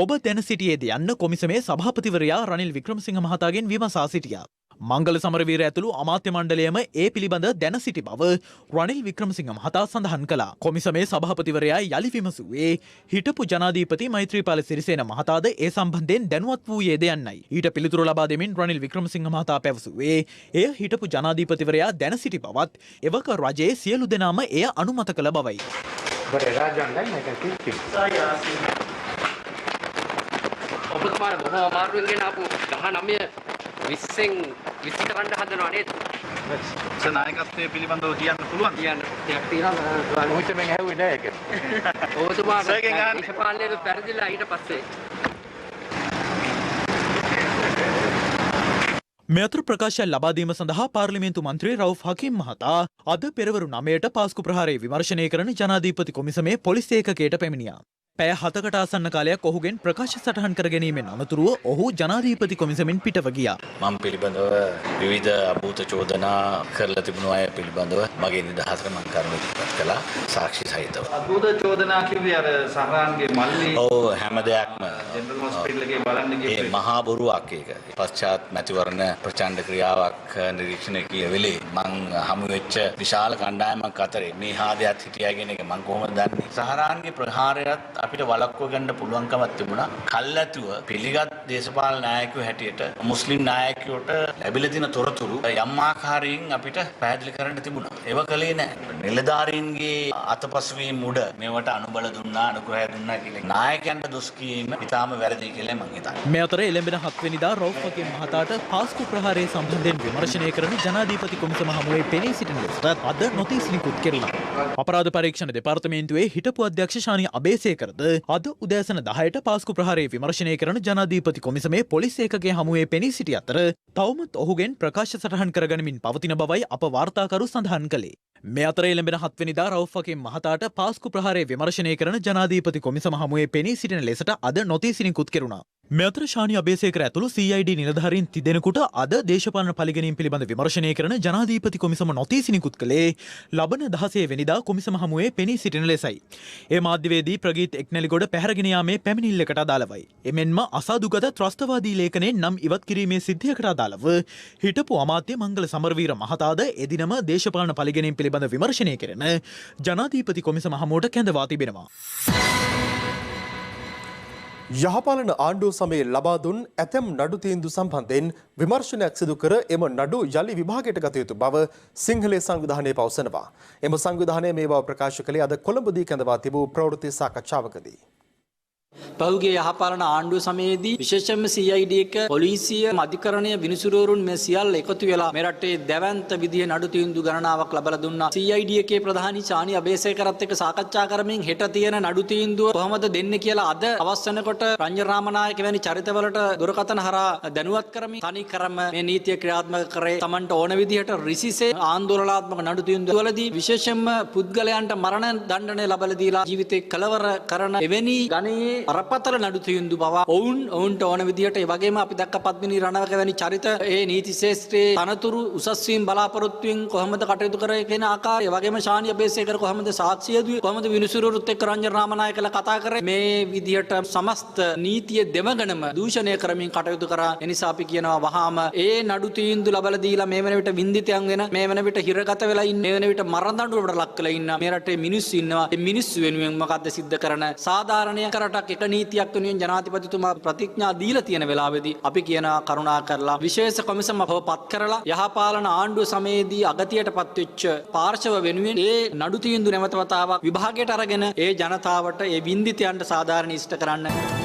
ඔබ දැන සිටියේද යන්න කොමිසමේ සභාපතිවරයා රනිල් වික්‍රමසිංහ මහතාගෙන් විමසා සිටියා. මංගල සමරවීර ඇතුළු අමාත්‍ය මණ්ඩලයම ඒ පිළිබඳ දැන සිටි බව රනිල් වික්‍රමසිංහ මහතා සඳහන් කළා. කොමිසමේ සභාපතිවරයා යලි විමසුවේ හිටපු ජනාධීපති මෛත්‍රීපාල සිරිසේන මහතාද ඒ සම්බන්ධයෙන් දැනුවත් වූයේද යන්නයි. ඊට පිළිතුරු ලබා දෙමින් රනිල් වික්‍රමසිංහ මහතා පැවසුවේ එය හිටපු ජනාධීපතිවරයා දැන සිටි බවත් එවක රජයේ සියලු දෙනාම එය අනුමත කළ බවයි. ඔබතුමාට බොහෝ අමාරුවෙන් ගෙන ආපු 19 විශ්ෙන් විසි කරන්න හදනවා නේද? නායකත්වයේ පිළිබඳව කියන්න පුළුවන්. කියන්න ටිකක් තියෙනවා. මොහිත මම ඇහුවේ නෑ ඒක. ඔබතුමා දේශපාලනයේ පෙරදිලා ඊට පස්සේ මේ අතර ප්‍රකාශයක් ලබා දීම සඳහා පාර්ලිමේන්තු මන්ත්‍රී රවුෆ් හකීම් මහතා අද පෙරවරු 9ට පාස්කු ප්‍රහාරය විමර්ශනය කරන ජනාධීපති කොමිසමේ පොලිස් ඒකකයට පැමිණියා. පැය 7කට ආසන්න කාලයක් ඔහුගෙන් ප්‍රකාශ සටහන් කර ගැනීමෙන් අනතුරුව ඔහු ජනාධීපති කොමිසමෙන් පිටව ගියා. මම පිළිබඳව විවිධ අභූත චෝදනා කරලා තිබුණු අය පිළිබඳව මගේ නිදහසට මම කරුණු ඉදිරිපත් කළා සාක්ෂි සහිතව. අභූත චෝදනා කිව්වේ අර සහරාන්ගේ මල්ලි ඔව් හැම දෙයක්ම ජෙනරල් හොස්පිටල් එකේ බලන්න ගියේ ඒ මහා බොරුවක් ඒක. පශ්චාත් මැතිවරණ ප්‍රචණ්ඩ ක්‍රියාවක් නිරීක්ෂණය කළ වෙලේ මං හමු වෙච්ච විශාල කණ්ඩායමක් අතරේ මේ හාදයක් හිටියා කියන එක මං කොහොමද දන්නේ? සහරාන්ගේ ප්‍රහාරයත් අපිට වළක්ව ගන්න පුළුවන්කමක් තිබුණා. කල්ැතුව පිළිගත් දේශපාලන නායකයෝ හැටියට මුස්ලිම් නායකයෝට ලැබිලා තියෙන තොරතුරු යම් ආකාරයෙන් අපිට පැහැදිලි කරන්න තිබුණා. ඒව කළේ නැහැ. නිලධාරීන්ගේ අතපසුවීම් උඩ මේවට අනුබල දුන්නා, අනුග්‍රහය දුන්නා කියලා නායකයන්ට දොස් කීම ඉතාම වැරදි කියලා මම හිතනවා. මේ අතර එළඹෙන 7 වෙනිදා රවුෆ් හකීම් මහතාට පාස්කු ප්‍රහාරය සම්බන්ධයෙන් විමර්ශනය කරන ජනාධීපති කොමිසම හමුවේ පෙනී සිටින ලෙසට අද නොතීස් නිකුත් කෙරුණා. අපරාධ පරීක්ෂණ දෙපාර්තමේන්තුවේ හිටපු අධ්‍යක්ෂ ශානි අබේසේකරද අද උදෑසන 10ට පාස්කු ප්‍රහාරය විමර්ශනය කරන ජනාධීපති කොමිසමේ පොලිස් ඒකකයේ හමුවේ පෙනී සිටි අතර තවමත් ඔහුගෙන් ප්‍රකාශ සටහන් කරගනිමින් පවතින බවයි අප වාර්තාකරු සඳහන් කළේ. මේ අතර එළඹෙන 7 වෙනිදා රවුෆ් හකීම් මහතාට පාස්කු ප්‍රහාරය විමර්ශනය කරන ජනාධීපති කොමිසම හමුවේ පෙනී සිටින ලෙසට අද නොතීස් නිකුත් කෙරුණා. මෙතර ශානි අබේසේකර ඇතුළු CID නිලධාරීන් තිදෙනෙකුට අද දේශපාලන පරිගැනීම් පිළිබඳ විමර්ශනය කරන ජනාධිපති කොමිසම නොතීසි නිකුත් කළේ ලබන 16 වෙනිදා කොමිසම හමුවේ පෙනී සිටින ලෙසයි. ඒ මාධ්‍යවේදී ප්‍රගීත් එක්නැලිගොඩ පැහැරගෙන යාමේ පැමිණිල්ලකට අදාළවයි. එමෙන්ම අසාදුගත ත්‍රස්තවාදී ලේඛනයෙන් නම් ඉවත් කිරීමේ සිද්ධියකට අදාළව හිටපු අමාත්‍ය මංගල සමරවීර මහතාද එදිනම දේශපාලන පරිගැනීම් පිළිබඳ විමර්ශනය කරන ජනාධිපති කොමිසම හමුවට කැඳවා තිබෙනවා. යහපාලන ආණ්ඩුව සමයේ ලබා දුන් ඇතැම් නඩු තීන්දුව සම්බන්ධයෙන් විමර්ශනයක් සිදු කර එම නඩු යලි විභාගයට ගත යුතු බව සිංහලේ සංවිධානය පවසනවා. එම සංවිධානය මේ බව ප්‍රකාශ කළේ අද කොළඹදී කැඳවා තිබූ ප්‍රවෘත්ති සාකච්ඡාවකදී. පහුගිය යහපාලන ආණ්ඩුව සමයේදී විශේෂයෙන්ම CID එක පොලිසිය අධිකරණය විනිසුරුවරුන් මේ සියල්ල එකතු වෙලා මේ රටේ දැවැන්ත විදිහේ නඩු තීන්දුව ගණනාවක් ලබා දුන්නා. CID එකේ ප්‍රධානී ශානි අබේසේකරත් එක්ක සාකච්ඡා කරමින් හෙට තියෙන නඩු තීන්දුව කොහොමද දෙන්නේ කියලා අද අවස් වෙනකොට රංජන රාමනායක වැනි චරිතවලට දුරකථන හරහා දැනුවත් කරමින් තනි කරම මේ නීතිය ක්‍රියාත්මක කරේ Tamanට ඕන විදිහට රිසිසේ ආందోලනාත්මක නඩු තීන්දුව වලදී විශේෂයෙන්ම පුද්ගලයන්ට මරණ දඬුවම ලබා දීලා ජීවිතේ කලවර කරන එවැනි ගණයේ අරපතල නඩු තීන්දුව බව ඔවුන්ට ඕන විදිහට ඒ වගේම අපි දැක්ක පද්මිනී රණවක වැනි චරිත ඒ නීති ශාස්ත්‍රයේ තනතුරු උසස් වීම බලාපොරොත්තුෙන් කොහොමද කටයුතු කරේ කියන ආකාරය ඒ වගේම ශානි අබේසේකර කොහොමද සාක්ෂිය දුවේ කොහොමද විනිසුරුවරුත් එක්ක රංජන රාමනායකලා කතා කරේ මේ විදිහට සමස්ත නීතිය දෙමගණම දූෂණය කරමින් කටයුතු කරා ඒ නිසා අපි කියනවා වහාම ඒ නඩු තීන්දුව ලබලා දීලා මේ වෙන විට වින්දිතයන් වෙන මේ වෙන විට හිරගත වෙලා ඉන්න මේ වෙන විට මරණ දඬුවමට ලක් වෙලා ඉන්න මේ රටේ මිනිස්සු ඉන්නවා ඒ මිනිස්සු වෙනුවෙන් මොකද්ද සිද්ධ කරන සාධාරණය කරටක් එක නීතියක් වෙනුවෙන් ජනාධිපතිතුමා ප්‍රතිඥා දීලා තියෙන වෙලාවේදී අපි කියන කරුණා කරලා විශේෂ කොමිසමක් පත් කරලා යහපාලන ආණ්ඩුව සමයේදී අගතියටපත් වෙච්ච පාර්ශව වෙනුවෙන් ඒ නඩු තීන්දුව නැවත වතාවක් විභාගයට අරගෙන ඒ ජනතාවට ඒ වින්දිතයන්ට සාධාරණ ඉෂ්ට කරන්න.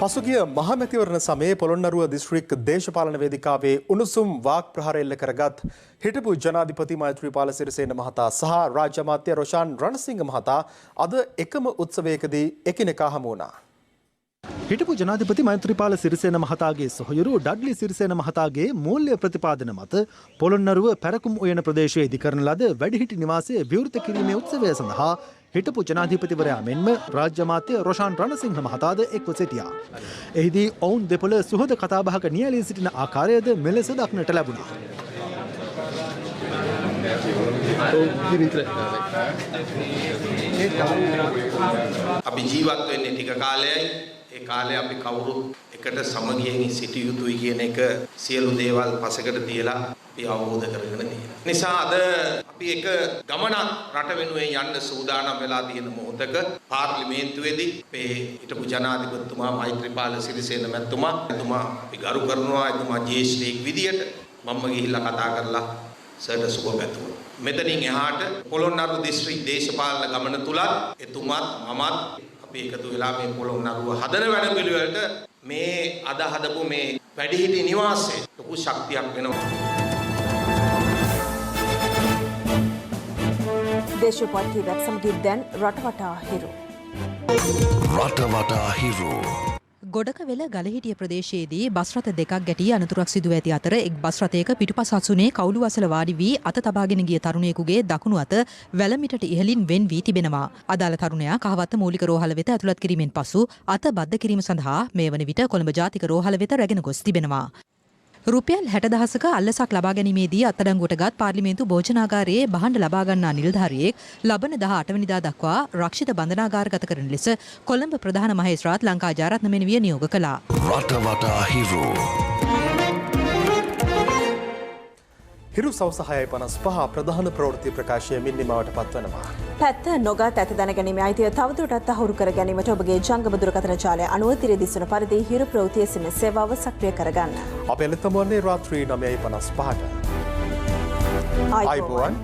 පසුගිය මහමැතිවරණ සමයේ පොළොන්නරුව දිස්ත්‍රික් දේශපාලන වේදිකාවේ උණුසුම් වාක් ප්‍රහාර එල්ල කරගත් හිටපු ජනාධිපති මෛත්‍රීපාල සිරිසේන මහතා සහ රාජ්‍ය අමාත්‍ය රොෂාන් රණසිංහ මහතා අද එකම උත්සවයකදී එකිනෙකා හමු වුණා. හිටපු ජනාධිපති මෛත්‍රීපාල සිරිසේන මහතාගේ සොහොයුරු ඩඩ්ලි සිරිසේන මහතාගේ මූල්‍ය ප්‍රතිපාදන මත පොළොන්නරුව පැරකුම් උයන ප්‍රදේශයේ ඉදිකරන ලද වැඩිහිටි නිවාසයේ විවෘත කිරීමේ උත්සවය සඳහා හිටපු ජනාධිපතිවරයා මෙන්ම රාජ්‍ය අමාත්‍ය රොෂාන් රණසිංහ මහතාද එක්ව සිටියා. එහිදී ඔවුන් දෙපොළ සුහද කතාබහක නියැලී සිටින ආකාරයද මෙලෙස දක්නට ලැබුණා. අපි ජීවත් වෙන්නේ ටික කාලයයි. ඒ කාලේ අපි කවුරුත් එකට සමගියෙන් සිටිය යුතුයි කියන එක සියලු දේවල් පසෙකට තියලා අපි අවබෝධ කරගෙන තියෙනවා. නිසා අද අපි එක ගමනක් රට වෙනුවෙන් යන්න සූදානම් වෙලා තියෙන මොහොතක පාර්ලිමේන්තුවේදී මේ හිටපු ජනාධිපතිතුමා මෛත්‍රීපාල සිරිසේන මැතිතුමා අපි ගරු කරනවා එතුමා ජ්‍යෙෂ්ඨයෙක් විදියට මම ගිහිල්ලා කතා කරලා සර්ට සුබ පැතුවා. මෙතනින් එහාට පොළොන්නරුව දිස්ත්‍රික් දේශපාලන ගමන තුලත් එතුමාත් මමත් අපි එකතු වෙලා මේ පොළොන්නරුව හදන වැඩ පිළිවෙලට මේ අද හදපු මේ වැඩිහිටි නිවාසයේ ලොකු ශක්තියක් වෙනවා. දේශපාලන කීපයක් සමගින් දැන් රටවටා හිරු. රටවටා හිරු. ගොඩකවෙල ගලහිටිය ප්‍රදේශයේදී බස් රථ දෙකක් ගැටී අනතුරක් සිදුව ඇති අතර එක් බස් රථයක පිටුපස අසුනේ කවුළු අසල වාඩි වී අත තබාගෙන ගිය තරුණයෙකුගේ දකුණු අත වැලමිටට ඉහළින් වෙන් වී තිබෙනවා. අදාළ තරුණයා කහවත්ත මූලික රෝහල වෙත ඇතුළත් කිරීමෙන් පසු අත බද්ධ කිරීම සඳහා මේ වන විට කොළඹ ජාතික රෝහල වෙත රැගෙන ගොස් තිබෙනවා. රුපියල් 60,000ක අල්ලසක් ලබා ගැනීමේදී අත්අඩංගුවට ගත් පාර්ලිමේන්තු භෝජනාගාරයේ භාණ්ඩ ලබා ගන්නා නිලධාරියෙක් ලබන 18 වෙනිදා දක්වා රක්ෂිත බන්ධනාගාරගත කරන ලෙස කොළඹ ප්‍රධාන මහේස්ත්‍රාත් ලංකා ජාරත්න මෙනවිය නියෝග කළා. රටවටා හිරු. හිරු සවස 6:55 ප්‍රධාන ප්‍රවෘත්ති ප්‍රකාශය මිනිමාවට පත්වනවා. පැත්ත නොගත් ඇත දැනගැනීමේ අයිතිය තවදුරටත් අහුරු කර ගැනීමට ඔබගේ ජංගම දුරකථන ජාලය අනුව තිර දිස්වන පරිදි හිරු ප්‍රවෘත්ති SMS සේවාව සක්‍රිය කරගන්න. අපේ ලෙතම වන්නේ රාත්‍රී 9:55ට. ආයිබෝවන්.